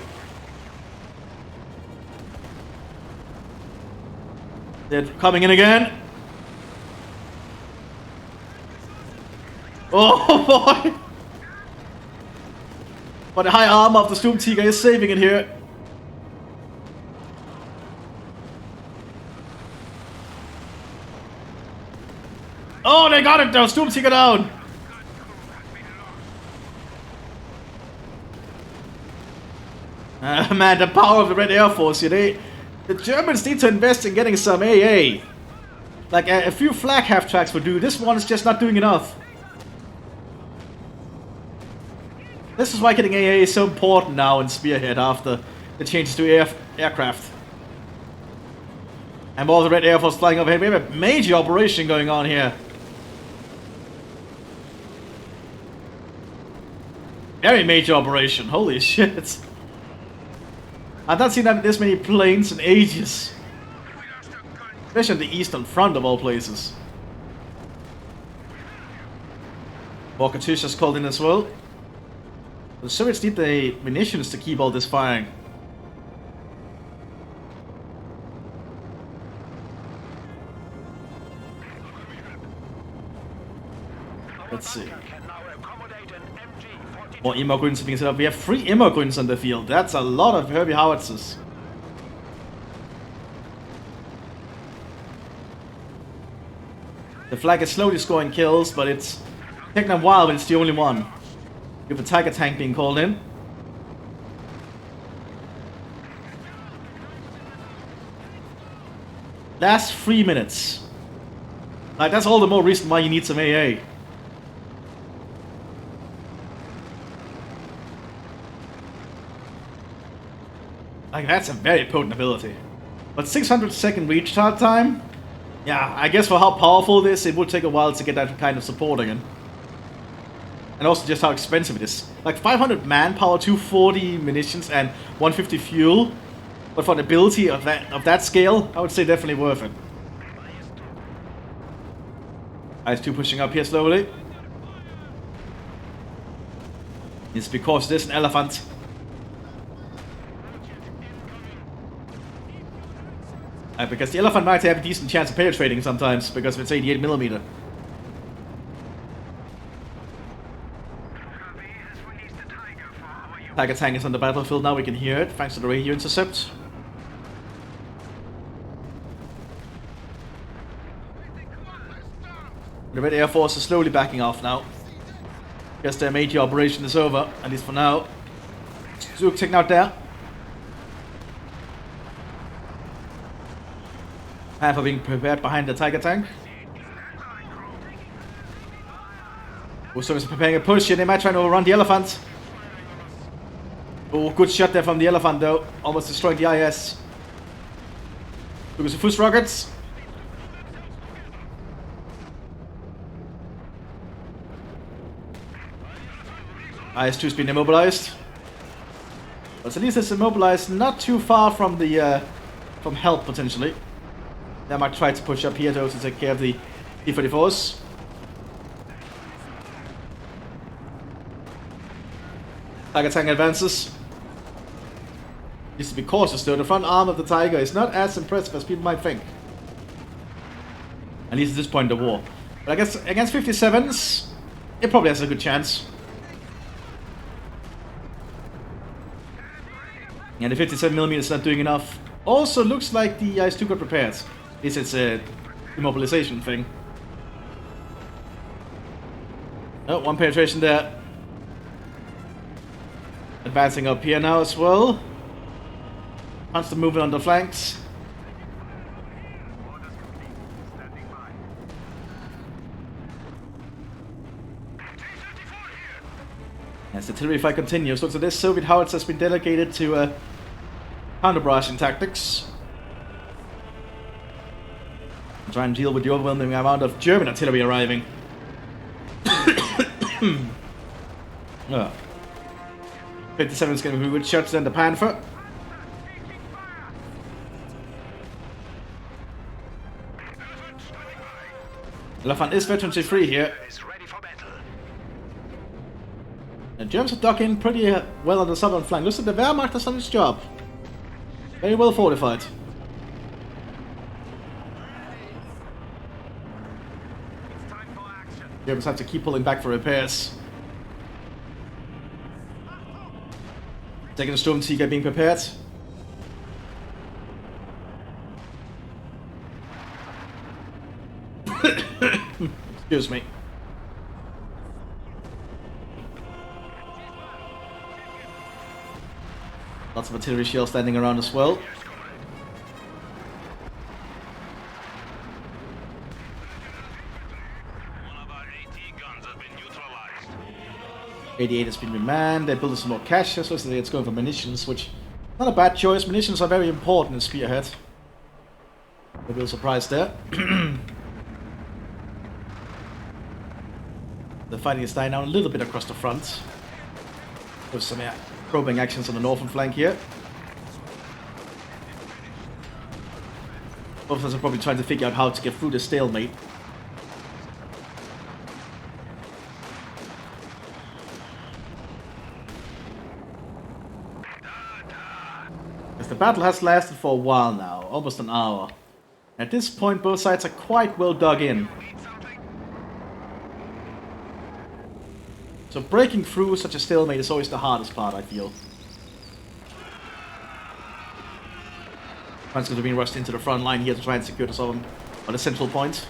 They're coming in again. Oh boy! But the high armor of the Sturmtiger is saving it here. Oh, they got it though! Sturmtiger down! Man, the power of the Red Air Force here. The Germans need to invest in getting some AA. Like a few flak half-tracks would do. This one is just not doing enough. This is why getting AA is so important now in Spearhead after the changes to aircraft. And all the Red Air Force flying overhead. We have a major operation going on here. Very major operation. Holy shit. I've not seen this many planes in ages. Especially on the eastern front of all places. More Katyusha's called in as well. The Soviets need the munitions to keep all this firing. Let's see. More immigrants are being set up. We have 3 immigrants on the field. That's a lot of heavy howitzers. The flag is slowly scoring kills, but it's taking a while, but it's the only one. You have a Tiger tank being called in. Last 3 minutes. Like, that's all the more reason why you need some AA. Like, that's a very potent ability. But 600-second reach time? Yeah, I guess for how powerful it is, it would take a while to get that kind of support again. And also just how expensive it is. Like 500 manpower, 240 munitions, and 150 fuel. But for the ability of that scale, I would say definitely worth it. IS-2 pushing up here slowly. It's because there's an elephant. Because the elephant might have a decent chance of penetrating sometimes, because of its 88mm. Tiger tank is on the battlefield now, we can hear it, thanks to the radio intercept. The Red Air Force is slowly backing off now. Guess their major operation is over, at least for now. Zug taken out there. Half are being prepared behind the Tiger tank. Also is preparing a push here. They might try to overrun the elephant. Oh, good shot there from the elephant though. Almost destroying the IS. Because of Fuss rockets. IS-2's been immobilized. But at least it's immobilized not too far from the from help potentially. They might try to push up here though to take care of the T-34s. Tiger tank advances. Needs to be cautious though. The front arm of the Tiger is not as impressive as people might think. At least at this point in the war. But I guess against 57s, it probably has a good chance. And the 57mm is not doing enough. Also looks like the IS-2 got repaired. At least it's a immobilization thing. Oh, one penetration there. Advancing up here now as well. Constant movement on the flanks. As the artillery fight continues, so this Soviet howitzer has been delegated to counter-barraging tactics. Try and deal with the overwhelming amount of German artillery arriving. Oh. 57 is going to be good shots then the Panther. Elephant is veteran free here. The Germans are docking pretty well on the southern flank. Looks like the Wehrmacht has done its job. Very well fortified. Germans have to keep pulling back for repairs. Taking a Storm Tiger being prepared. Excuse me. Lots of artillery shells standing around as well. One of our AT guns has been neutralized. 88 has been remanned. They're building some more caches, so it's going for munitions, which not a bad choice. Munitions are very important in Spearhead. A real surprise there. The fighting is dying down a little bit across the front. With some probing actions on the northern flank here. Both of us are probably trying to figure out how to get through the stalemate. As the battle has lasted for a while now, almost an hour. At this point, both sides are quite well dug in. So breaking through such a stalemate is always the hardest part, I feel. Fran's going to be rushed into the front line here to try and secure the southern, on the central point.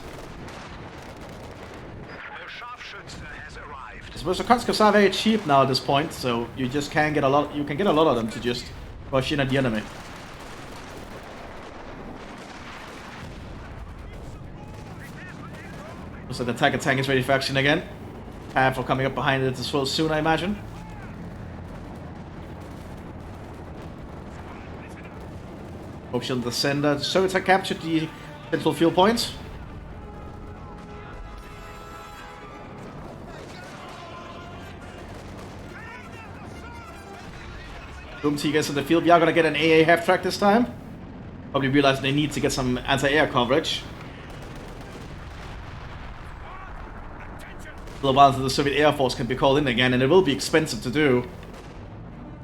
I suppose the conscripts are very cheap now at this point, so you just can get a lot. You can get a lot of them to just rush in at the enemy. Looks like the Tiger tank is ready for action again. For coming up behind it as well soon, I imagine. Hope she'll descend. The Soviets have captured the central fuel point. Boom T gets in the field. We are going to get an AA half track this time. Probably realize they need to get some anti-air coverage. A little while until the Soviet Air Force can be called in again, and it will be expensive to do,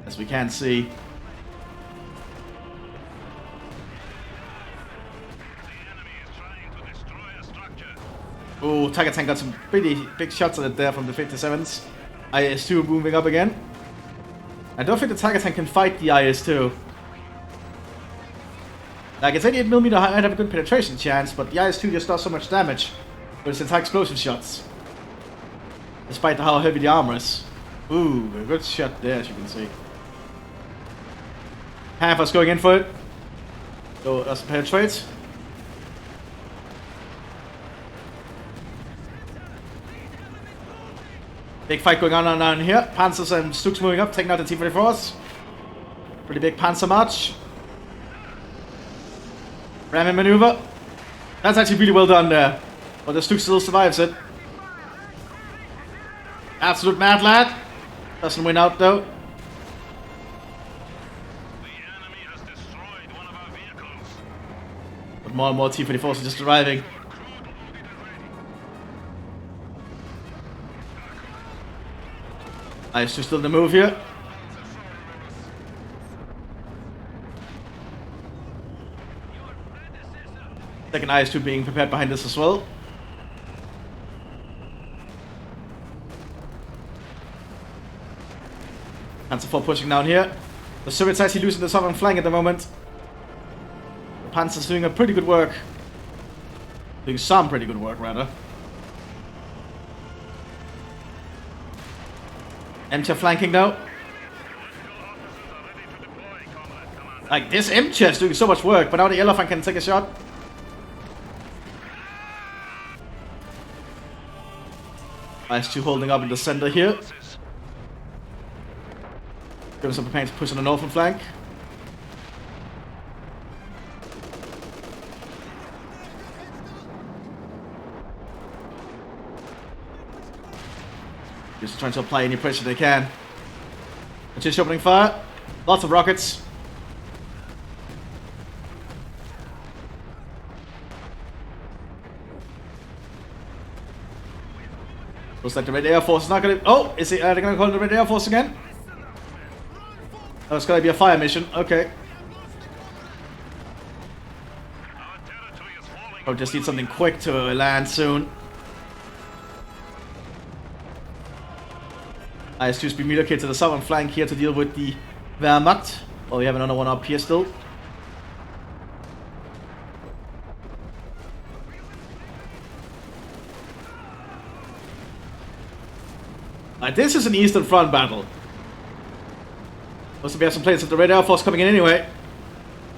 as we can see. Oh, Tiger tank got some pretty big shots at it there from the 57s. IS-2 moving up again. I don't think the Tiger tank can fight the IS-2. Like, its 88mm might have a good penetration chance, but the IS-2 just does so much damage with its anti-explosion shots. Despite how heavy the armor is. Ooh, a good shot there, as you can see. Panther's going in for it. So, that's penetrate. Big fight going on down here. Panzers and Stuks moving up, taking out the T-34s. Pretty big Panzer march. Ramming maneuver. That's actually really well done there. But the Stuk still survives it. Absolute mad lad. Doesn't win out though. The enemy has destroyed one of our vehicles. But more and more T-34s are just arriving. IS-2 still in the move here. Second IS-2 being prepared behind this as well. Panzer IV pushing down here. The Soviets actually losing the southern flank at the moment. The Panzer's doing a pretty good work. Doing some pretty good work, rather. MTF flanking now. Like, this MTF is doing so much work, but now the Elephant can take a shot. IS-2 holding up in the center here. Germans are preparing to push on the northern flank. Just trying to apply any pressure they can. Just opening fire. Lots of rockets. Looks like the Red Air Force is not gonna... Oh! Is it, are they gonna call it the Red Air Force again? Oh, it's gonna be a fire mission. Okay. Oh, just need something quick to land soon. IS-2's been relocated to the southern flank here to deal with the Wehrmacht. Oh, we have another one up here still. This is an Eastern Front battle. Must be have some planes of the Red Air Force coming in anyway.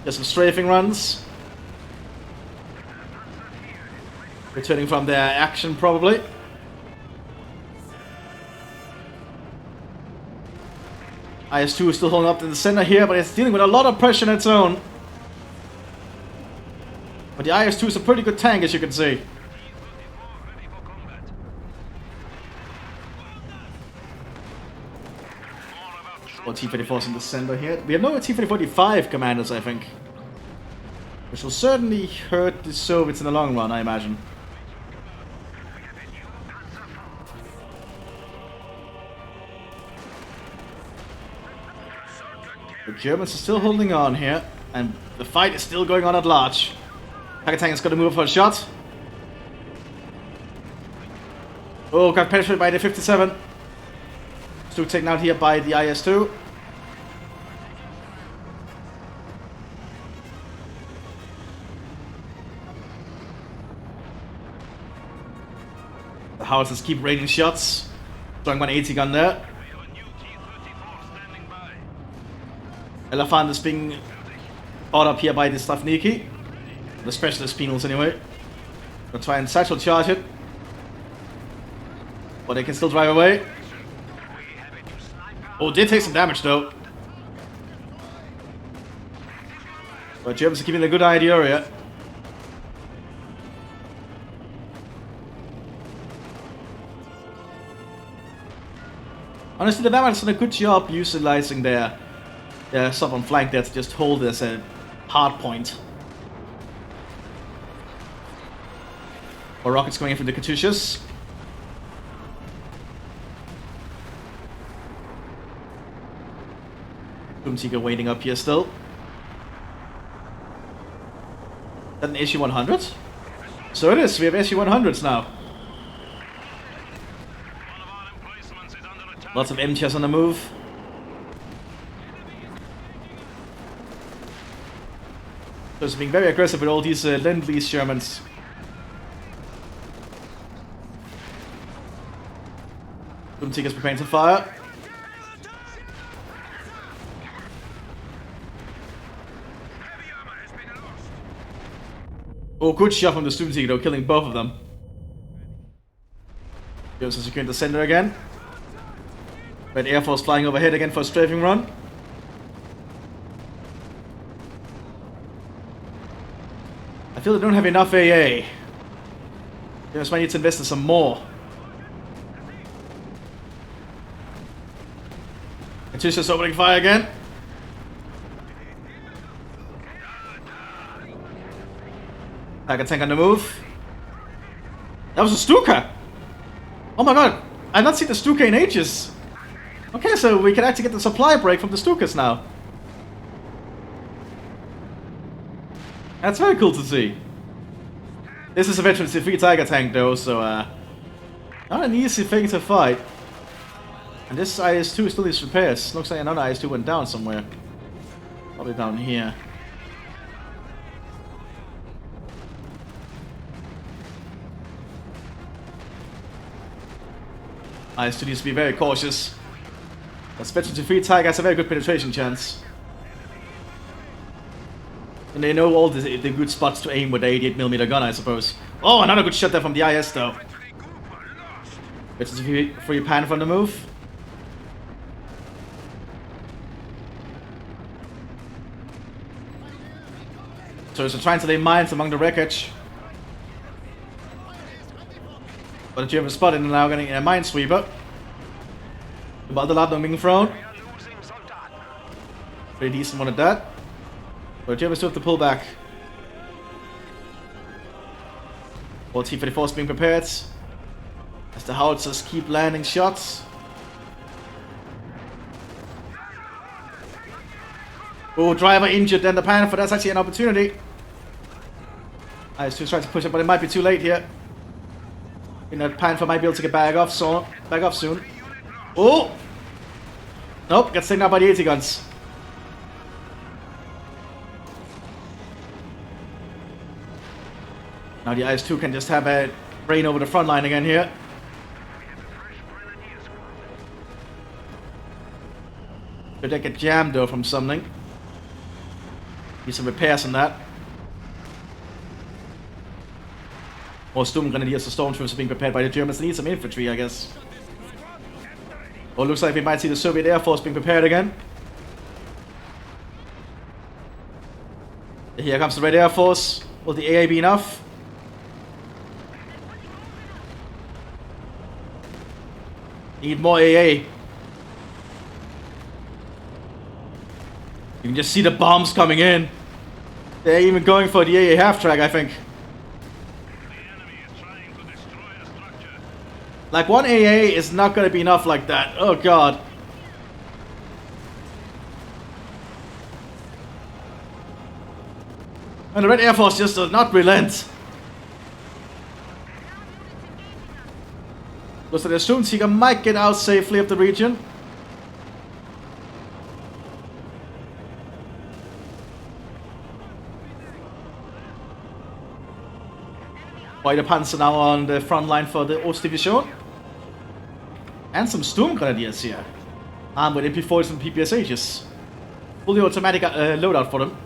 Just some strafing runs. Returning from their action probably. IS-2 is still holding up in the center here, but it's dealing with a lot of pressure on its own. But the IS-2 is a pretty good tank, as you can see. Or T-34s in the center here. We have no T-35 commanders, I think. Which will certainly hurt the Soviets in the long run, I imagine. The Germans are still holding on here, and the fight is still going on at large. Tank is going to move for a shot. Oh, got penetrated by the 57. Still taken out here by the IS-2. The howitzers keep raining shots. Strong 180 gun there. Elephant is being brought up here by the Stavniki. The specialist penals anyway. Gonna try and satchel charge it. But they can still drive away. Oh, did take some damage though. But Germans are keeping a good eye on the area. Honestly, the Wehrmacht's done a good job utilizing their southern flank there to just hold as a hard point. More rockets coming in from the Katyushas. Boomseeker waiting up here still. Is that an SU-100? So it is, we have SU-100s now. Lots of MTS on the move. Just being very aggressive with all these Lend-Lease Germans. Boomseeker's preparing to fire. Oh, good shot from the Sturmseeker though, killing both of them. Germans are securing the center again. Red Air Force flying overhead again for a strafing run. I feel they don't have enough AA. They just might need to invest in some more. Mthis is opening fire again. Tiger tank on the move. That was a Stuka! Oh my god, I've not seen the Stuka in ages. Okay, so we can actually get the supply break from the Stukas now. That's very cool to see. This is a veteran C3 Tiger tank though, so not an easy thing to fight. And this IS-2 still needs repairs. Looks like another IS-2 went down somewhere. Probably down here. IS-2 needs to be very cautious. That veteran C3 Tiger has a very good penetration chance. And they know all the good spots to aim with the 88mm gun, I suppose. Oh, another good shot there from the IS, though. Veteran C3 Panther on the move. So it's trying to lay mines among the wreckage. But the German spotted and now getting a minesweeper. About the Ladung being thrown. Pretty decent one at that. But the Germans still have to pull back. All T-34s being prepared. As the howitzers keep landing shots. Oh, driver injured, then the Panther, that's actually an opportunity. IS-2 trying to push it, but it might be too late here. You know, Panther might be able to get back off soon. Oh! Nope, gets taken out by the 80 guns. Now the IS-2 can just have a rain over the front line again here. Could they get jammed though from something? Need some repairs on that. More Sturm Grenadiers or Stormtroopers are being prepared by the Germans. They need some infantry, I guess. Oh, looks like we might see the Soviet Air Force being prepared again. Here comes the Red Air Force. Will the AA be enough? Need more AA. You can just see the bombs coming in. They're even going for the AA half-track, I think. Like, one AA is not going to be enough like that. Oh, God. And the Red Air Force just does not relent. Looks like the Storm Seeker might get out safely of the region. Beide Panzer now on the front line for the Ostdivision. And some Sturm Grenadiers here. Armed with MP40s and PPSHs. Fully automatic loadout for them.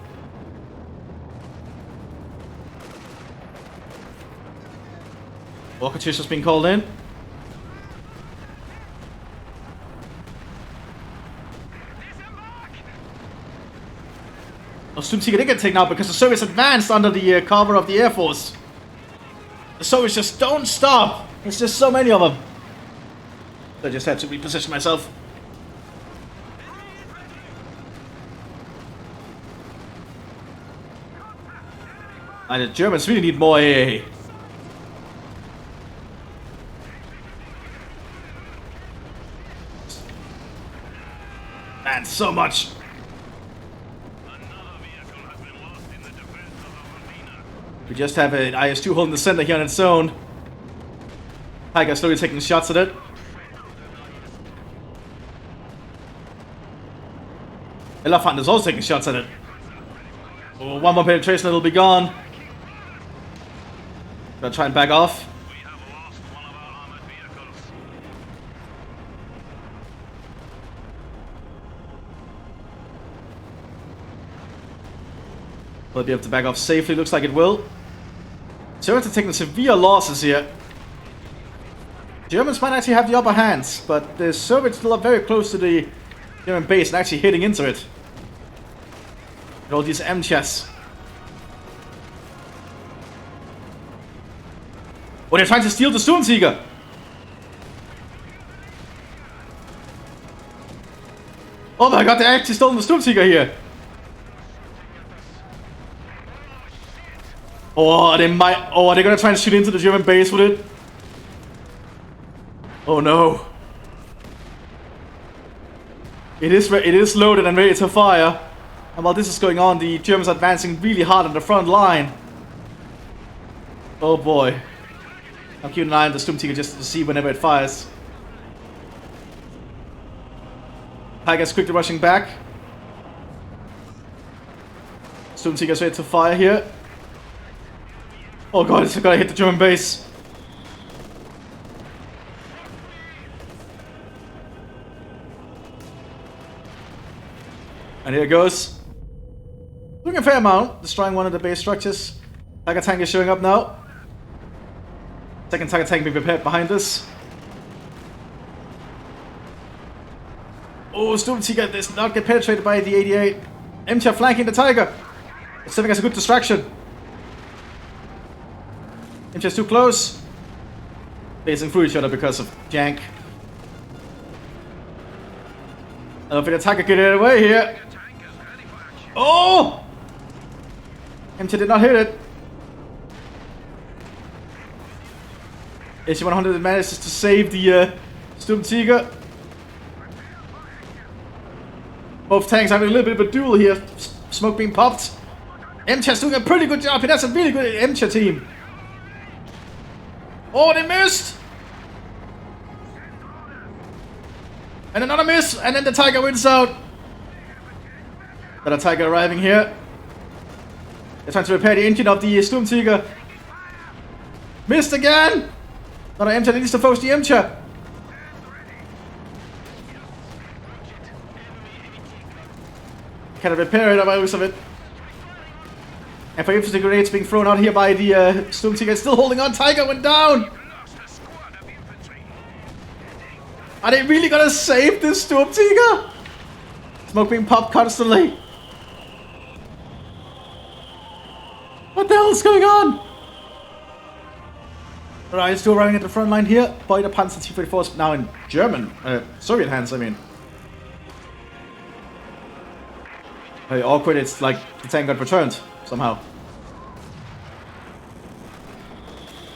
Walker has been called in. Oh, Sturm Seeker did get taken out because the Soviets advanced under the cover of the Air Force. The Soviets just don't stop. There's just so many of them. I just had to reposition myself. And the Germans really need more AA. Man, so much. We just have an IS-2 holding the center here on its own. Tiger slowly taking shots at it. Elephant is also taking shots at it. Oh, one more penetration, it'll be gone. Gotta try and back off. Will it be able to back off safely? Looks like it will. So we're taking severe losses here. Germans might actually have the upper hand, but the Soviets still are very close to the German base and actually hitting into it. With all these MCHs. Oh, they're trying to steal the Sturmtiger! Oh my god, they actually stolen the Sturmtiger here! Oh, they might... Oh, are they gonna try and shoot into the German base with it? Oh no. It is loaded and ready to fire. And while this is going on, the Germans are advancing really hard on the front line. Oh boy. I'm keeping an eye on the Sturmtiger just to see whenever it fires. Tiger's quickly rushing back. Sturmtiger's ready to fire here. Oh god, it's gonna hit the German base. And here it goes. Doing a fair amount, destroying one of the base structures. Tiger tank is showing up now. Second Tiger tank being prepared behind us. Oh, Sturmtiger does not get penetrated by the 88. MTR flanking the Tiger. It's serving as a good distraction. MTR's too close. Facing through each other because of jank. I don't think the Tiger can get it away here. Oh! MT did not hit it. AC-100 manages to save the Sturmtiger. Both tanks having a little bit of a duel here. Smoke being popped. MT's doing a pretty good job. That's a really good MT team. Oh, they missed! And another miss, and then the Tiger wins out. Another Tiger arriving here. They're trying to repair the engine of the Sturmtiger. Missed again! Another MT needs to focus the MT. Can I repair it by use of it? And for infantry grenades being thrown out here by the Sturmtiger, still holding on. Tiger went down! Are they really gonna save this Sturmtiger? Smoke being popped constantly. What the hell is going on? Alright, still running at the front line here. By the Panzer T-34 now in German, Soviet hands, I mean. Very awkward, it's like the tank got returned, somehow.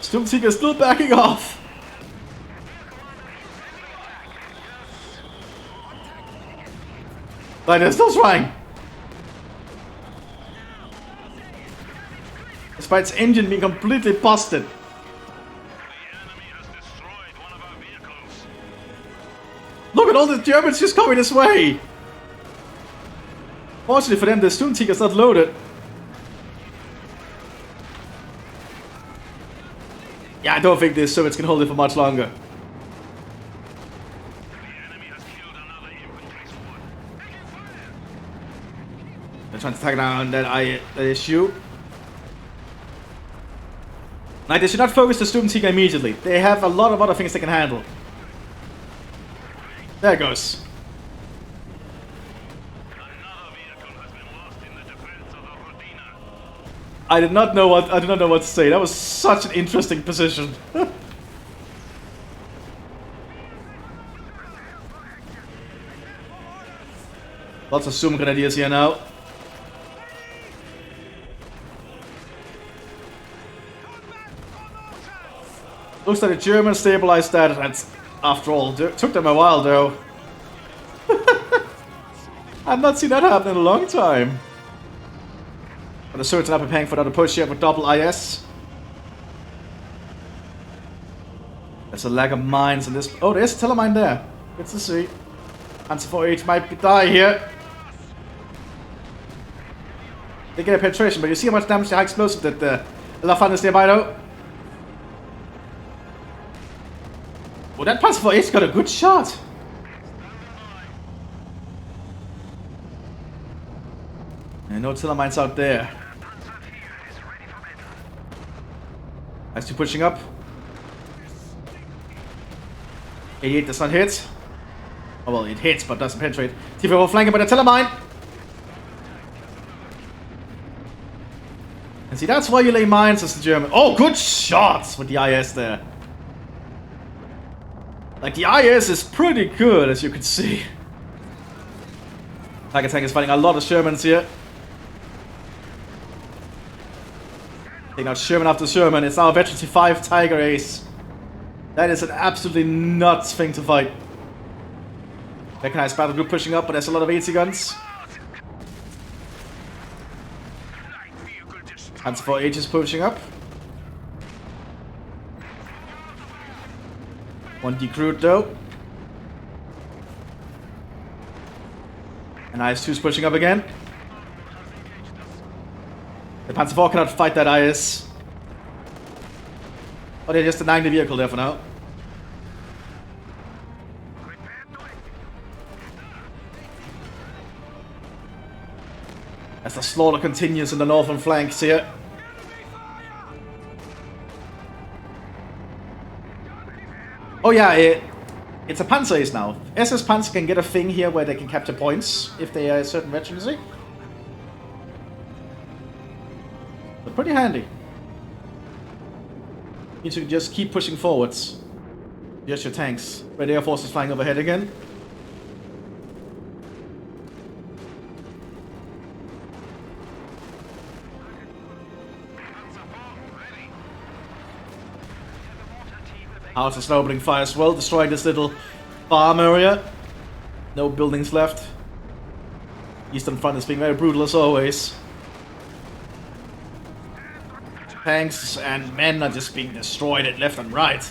Sturmtiger is still backing off. Like, they're still trying. Despite its engine being completely busted. Look at all the Germans just coming this way. Fortunately for them, the Sturmtiger is not loaded. Yeah, I don't think the Soviets can hold it for much longer. They're trying to tag down that issue. Like, they should not focus the Sturmtiger immediately. They have a lot of other things they can handle. There it goes. I did not know what to say. That was such an interesting position. Lots of zoom grenadiers here now. Looks like the Germans stabilized that, and after all, it took them a while though. I've not seen that happen in a long time. But the Soviets are not preparing for another push here with double IS. There's a lack of mines in this. Oh, there's a telemine there. Good to see. Panzer 48 might die here. They get a penetration, but you see how much damage the high explosive did there. Elefant is nearby though. Oh, that Panzer 48's got a good shot. And no telemines out there. I see pushing up. 88 does not hit. Oh well, it hits but doesn't penetrate. T4 flanking by the Telemine. And see, that's why you lay mines as the German. Oh, good shots with the IS there. Like, the IS is pretty good, as you can see. Tiger Tank is fighting a lot of Shermans here. Taking out Sherman after Sherman. It's now a Veteran T5 Tiger Ace. That is an absolutely nuts thing to fight. Mechanized battle group pushing up, but there's a lot of 80 guns. Panzer 4 H is pushing up. One decrewed though. And IS-2 is pushing up again. The Panzer 4 cannot fight that IS. But they're just denying the vehicle there for now. As the slaughter continues in the northern flanks here. Oh yeah, it's a Panzer Ace now. SS Panzer can get a thing here where they can capture points if they are a certain veterancy. But pretty handy. You need to just keep pushing forwards. Here's your tanks. Red Air Force is flying overhead again. House is now opening fire as well, destroying this little farm area. No buildings left. Eastern front is being very brutal as always. Tanks and men are just being destroyed at left and right.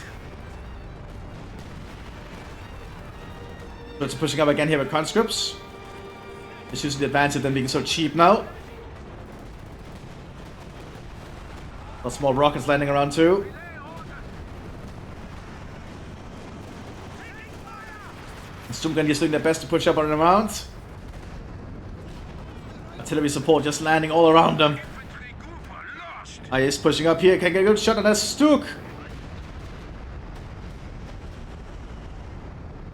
So it's pushing up again here with conscripts. It's using the advantage than being so cheap now. Lots more rockets landing around too. Sturmgrenadier is doing their best to push up and around. Artillery support just landing all around them. IS pushing up here, can get a good shot on that Stuk.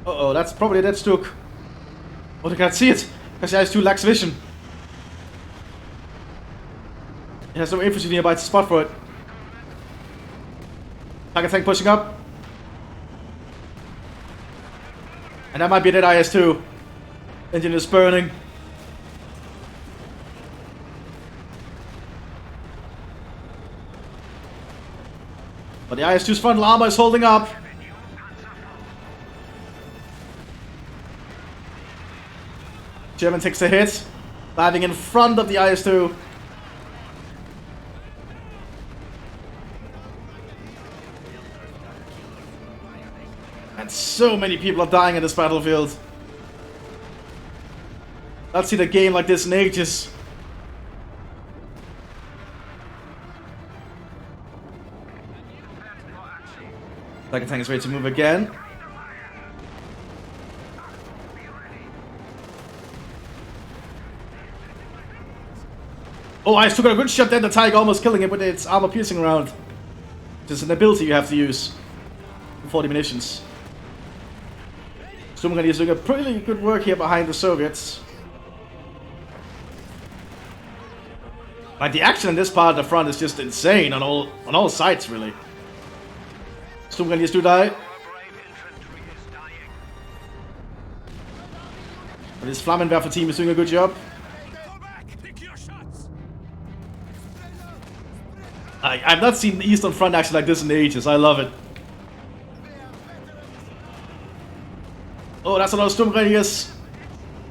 Uh-oh, that's probably a dead Stuk. Oh, they can't see it, because the IS-2 lacks vision. He has no infantry nearby to spot for it. Tiger Tank pushing up. And that might be a dead IS-2. Engine is burning. But the IS-2's frontal armor is holding up. German takes a hit, diving in front of the IS-2. And so many people are dying in this battlefield. I've seen a game like this in ages. Tiger Tank is ready to move again. Oh, I took a good shot there. The Tiger almost killing it with its armor piercing round. Which is an ability you have to use for the munitions. Sturmgrenadier is doing a pretty good work here behind the Soviets. Like, the action in this part of the front is just insane on all sides, really. Sturmgrenadiers do die. But this Flammenwerfer team is doing a good job. I've not seen the Eastern Front action like this in ages. I love it. Oh, that's a lot of Sturmgrenadiers.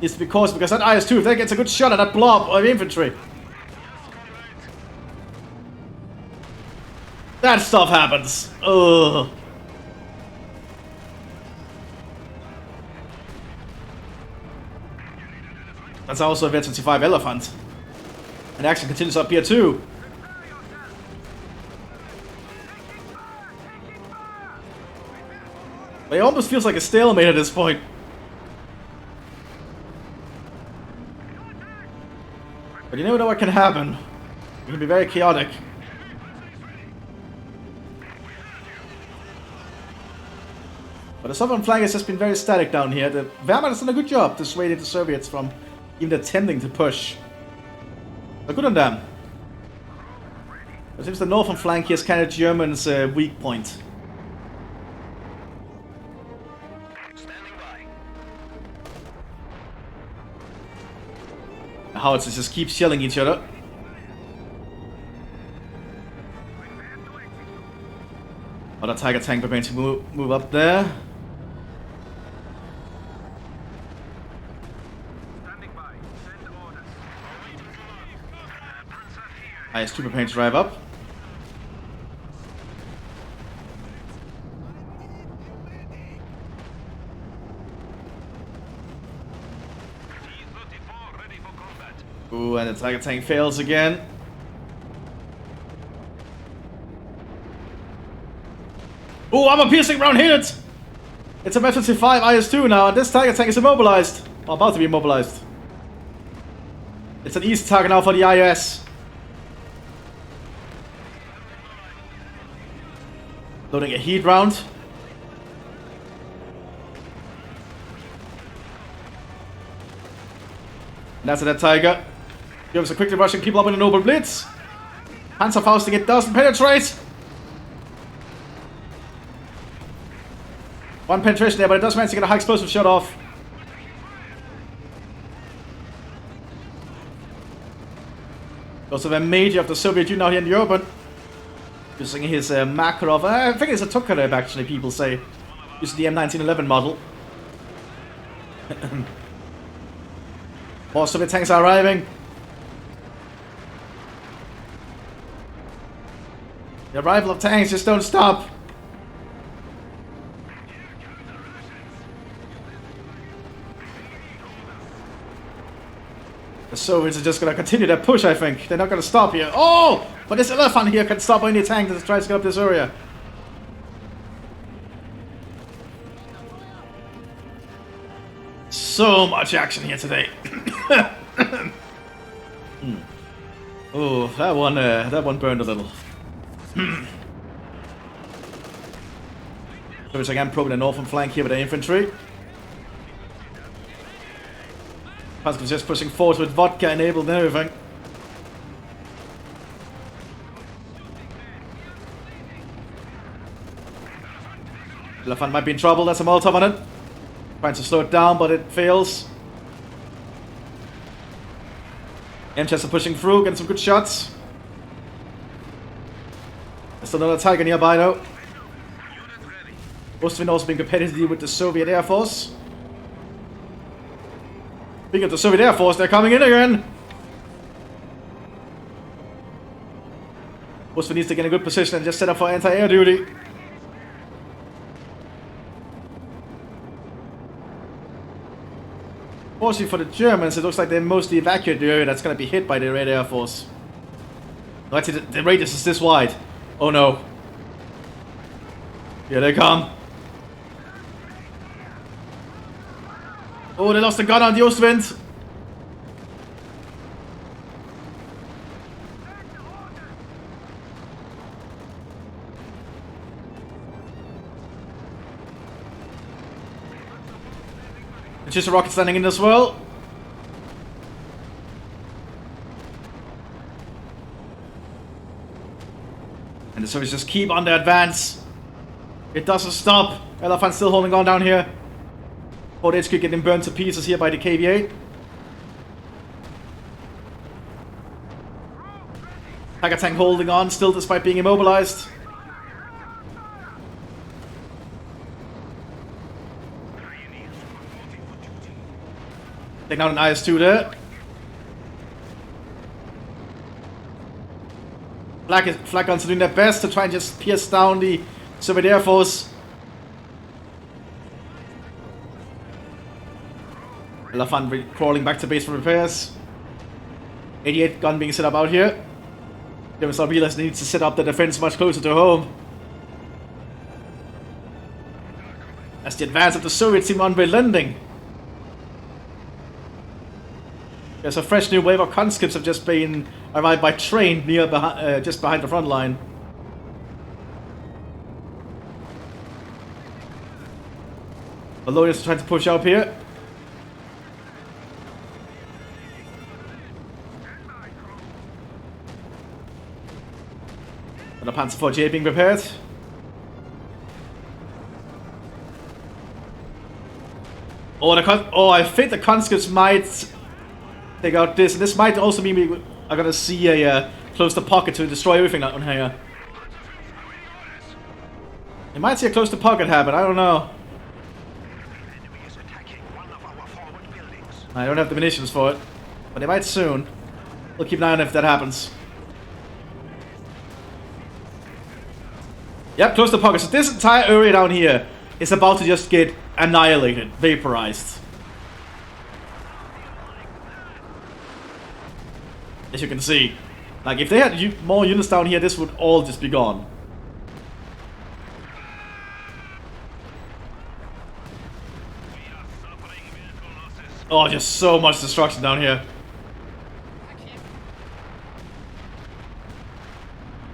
Needs to be cautious because that IS-2, if that gets a good shot at that blob of infantry. That stuff happens. Ugh. That's also a V-25 Elephant. And action continues up here too. But it almost feels like a stalemate at this point. But you never know what can happen. It can be very chaotic. But the southern flank has just been very static down here. The Wehrmacht has done a good job dissuading the Soviets from even attempting to push. So good on them. It seems the northern flank here is kind of Germans' weak point. Standing by. The howitzers just keep shelling each other. Other Tiger tank preparing to move up there. Standing by. Send orders. IS-2 preparing to drive up. T-34 ready for combat. Ooh, and the Tiger tank fails again. Ooh, I'm a piercing round hit! It's a Mthis 5 IS-2 now, and this Tiger tank is immobilized. Or about to be immobilized. It's an easy target now for the IS. Loading a heat round. And that's that Tiger. Germans are quickly rushing people up in a noble blitz. Panzerfausting, it doesn't penetrate. One penetration there, but it does manage to get a high explosive shot off. Also the major of the Soviet Union out here in the open. Using his Makarov. I think it's a Tukarev actually, people say. Using the M1911 model. More Soviet tanks are arriving. The arrival of tanks just don't stop. The Soviets are just going to continue their push, I think. They're not going to stop here. Oh! But this elephant here can stop any tank that tries to get up this area. So much action here today. Oh, that one burned a little. Soviets again probing the northern flank here with the infantry. Pascal's just pushing forward with vodka enabled and everything. Elephant might be in trouble, that's a Molotov on it. Trying to slow it down, but it fails. MChester pushing through, getting some good shots. There's still another Tiger nearby though. Most of it also being competitive with the Soviet Air Force. Speaking of the Soviet Air Force, they're coming in again! Most needs to get in a good position and just set up for anti-air duty. Fortunately for the Germans, it looks like they mostly evacuated the area that's going to be hit by the Red Air Force. No, actually, the radius is this wide. Oh no. Here they come. Oh, they lost the gun on the Ostwind. It's just a rocket standing in as well. And the Soviets just keep on their advance. It doesn't stop. Elephant's still holding on down here. Port HQ getting burned to pieces here by the KVA. Tiger tank holding on still despite being immobilized. Taking out an IS-2 there. Flag guns are doing their best to try and just pierce down the Soviet Air Force. Elephant crawling back to base for repairs. 88 gun being set up out here. Germans now realize they need to set up the defense much closer to home. As the advance of the Soviets seem unrelenting. There's a fresh new wave of conscripts have just been arrived by train near just behind the front line. Valonius is trying to push up here. And the Panzer 48 being prepared. Oh, I think the conscripts might take out this. And this might also mean we are going to see a close the pocket to destroy everything on here. You might see a close the pocket happen, I don't know. I don't have the munitions for it, but they might soon. We'll keep an eye on if that happens. Yep, close the pocket. So this entire area down here is about to just get annihilated, vaporized. As you can see. Like, if they had more units down here, this would all just be gone. Oh, just so much destruction down here.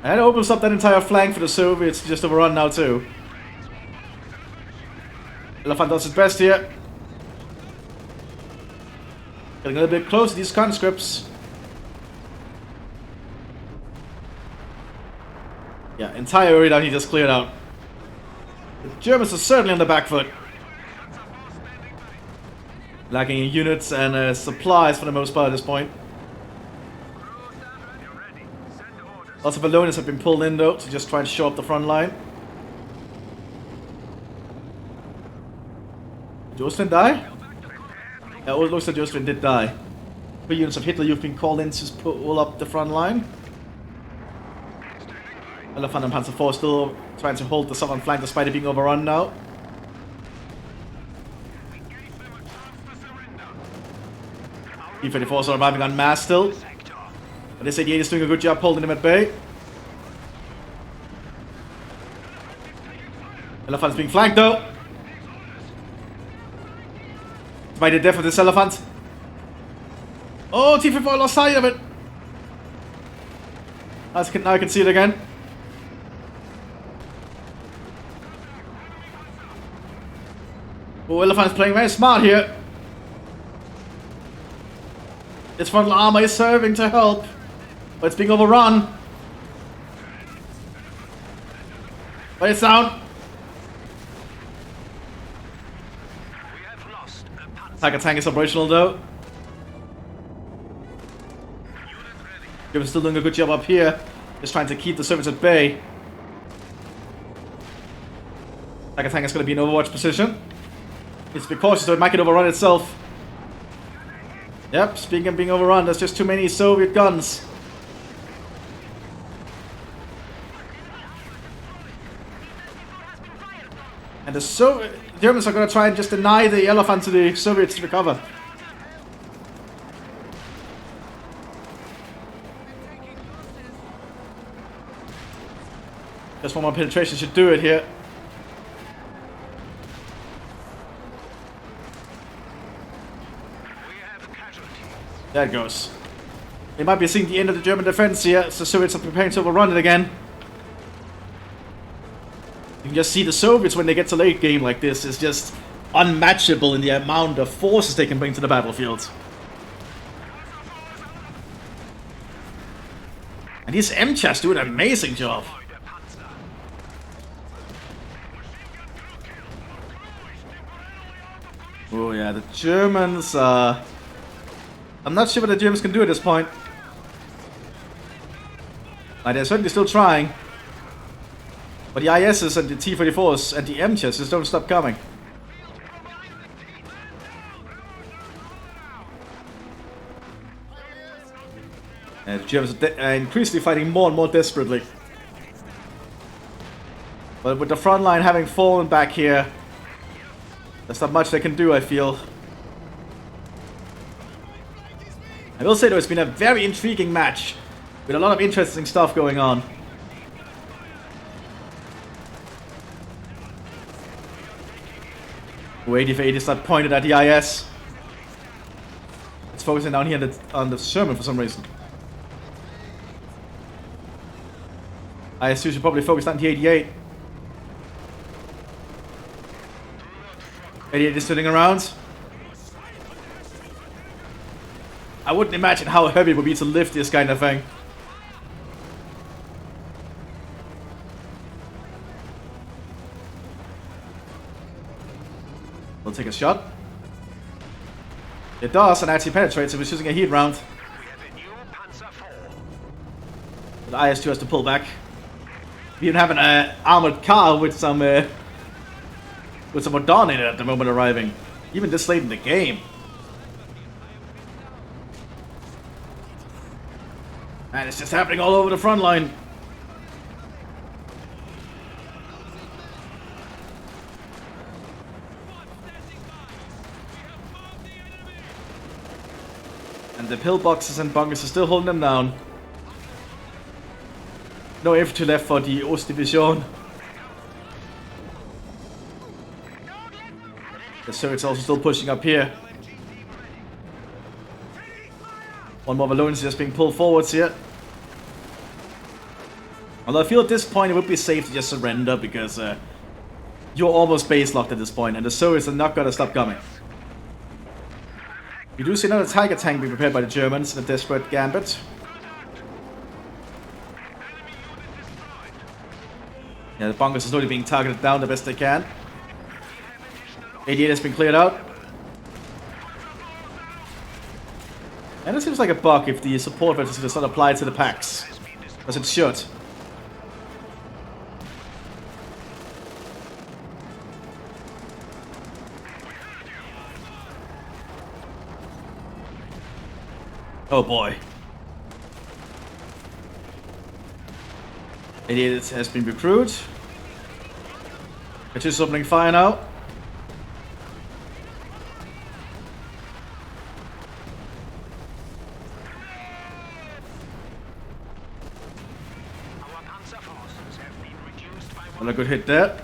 And it opens up that entire flank for the Soviets to just overrun now too. Elephant does its best here. Getting a little bit close to these conscripts. Yeah, entire area down here just cleared out. The Germans are certainly on the back foot. Lacking in units and supplies for the most part at this point. Lots of Valonians have been pulled in though to just try to show up the front line. Did Jocelyn die? Yeah, it looks like Jocelyn did die. 3 units of Hitler you've been called in to pull up the front line. Elephant and Panzer IV still trying to hold the southern flank despite it being overrun now. T-34s are arriving en masse still. But this 88 is doing a good job holding them at bay. Elephant's being flanked though. Despite the death of this elephant. Oh, T-34 lost sight of it. Now I can see it again. Oh, Elephant's playing very smart here. Its frontal armor is serving to help, but it's being overrun. But it's down. Tiger tank is operational though. Germans still doing a good job up here, just trying to keep the Soviets at bay. Tiger tank is going to be in overwatch position. It's be cautious so it might get overrun itself. Yep, speaking of being overrun, there's just too many Soviet guns. And the Germans are going to try and just deny the elephant to the Soviets to recover. Just one more penetration should do it here. There it goes. They might be seeing the end of the German defense here, so Soviets are preparing to overrun it again. You can just see the Soviets when they get to late game like this is just unmatchable in the amount of forces they can bring to the battlefield. And these MCHAs do an amazing job. Oh yeah, the Germans, I'm not sure what the Germans can do at this point. They're certainly still trying. But the ISs and the T-34s and the MCHAs just don't stop coming. And the Germans are increasingly fighting more and more desperately. But with the front line having fallen back here, there's not much they can do, I feel. I will say though, it's been a very intriguing match with a lot of interesting stuff going on. Wait, if 8 is not pointed at the IS. It's focusing down here on the Sherman for some reason. IS-2 should probably focus on the 88. Idiot is turning around. I wouldn't imagine how heavy it would be to lift this kind of thing. We'll take a shot. It does, and actually penetrates. It was using a heat round. But IS-2 has to pull back. We even have an armored car with some Odon in it at the moment arriving. Even this late in the game. And it's just happening all over the front line. And the pillboxes and bunkers are still holding them down. No infantry left for the Ostdivision. The Soviets also still pushing up here. One more balloon is just being pulled forwards here. Although I feel at this point it would be safe to just surrender because you're almost base locked at this point and the Soviets are not going to stop coming. We do see another Tiger tank being prepared by the Germans in a desperate gambit. Yeah, the bunkers are slowly being targeted down the best they can. 88 has been cleared out. And it seems like a bug if the support versus does not apply to the packs. As it should. Oh boy. 88 has been recruited. It's just opening fire now. Well, a good hit there.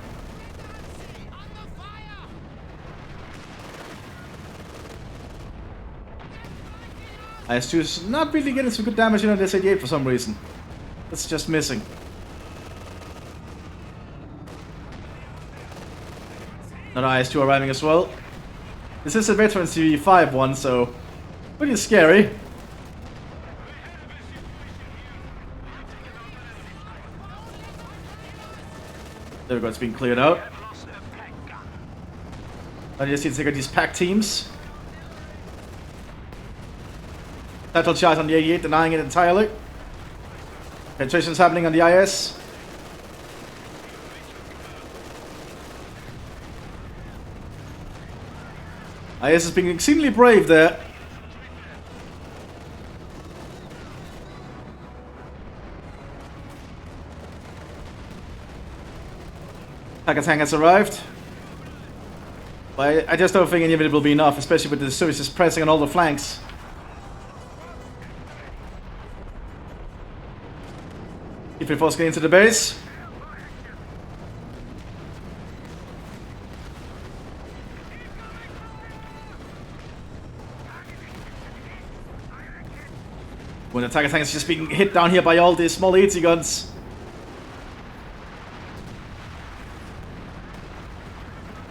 IS-2 is not really getting some good damage in on this 88 for some reason. It's just missing. Another IS-2 arriving as well. This is a veteran CV5 one, so pretty scary. There we go, it's being cleared out. I just need to take out these pack teams. Satchel charge on the 88, denying it entirely. Penetration is happening on the IS. IS is being exceedingly brave there. Tiger tank has arrived. But I just don't think any of it will be enough, especially with the services pressing on all the flanks. If we force getting into the base. When the Tiger tank is just being hit down here by all these small 80 guns.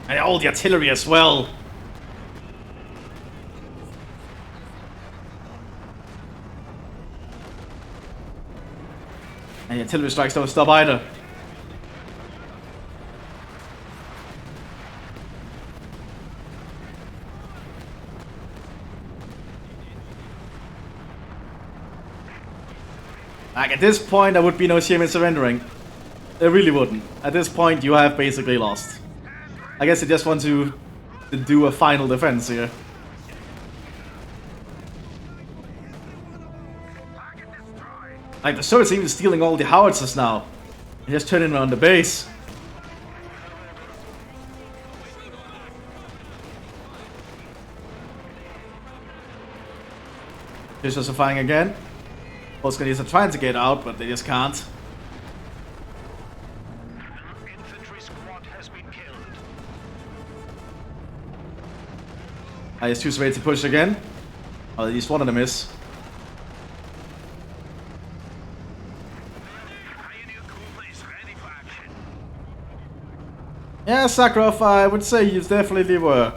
And all the artillery as well. And the artillery strikes don't stop either. Like at this point, there would be no shame in surrendering. There really wouldn't. At this point, you have basically lost. I guess they just want to do a final defense here. Like the Soviets are even stealing all the howitzers now. They're just turning around the base. They're just firing again. Both Canadians are trying to get out, but they just can't. IS-2's ready to push again. Well, at least one of them is. Yeah, Sakharov, I would say you definitely were.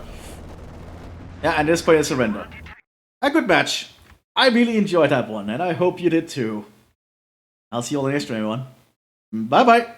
Yeah, and this point is surrender. A good match. I really enjoyed that one, and I hope you did too. I'll see you all in the next one, everyone. Bye bye.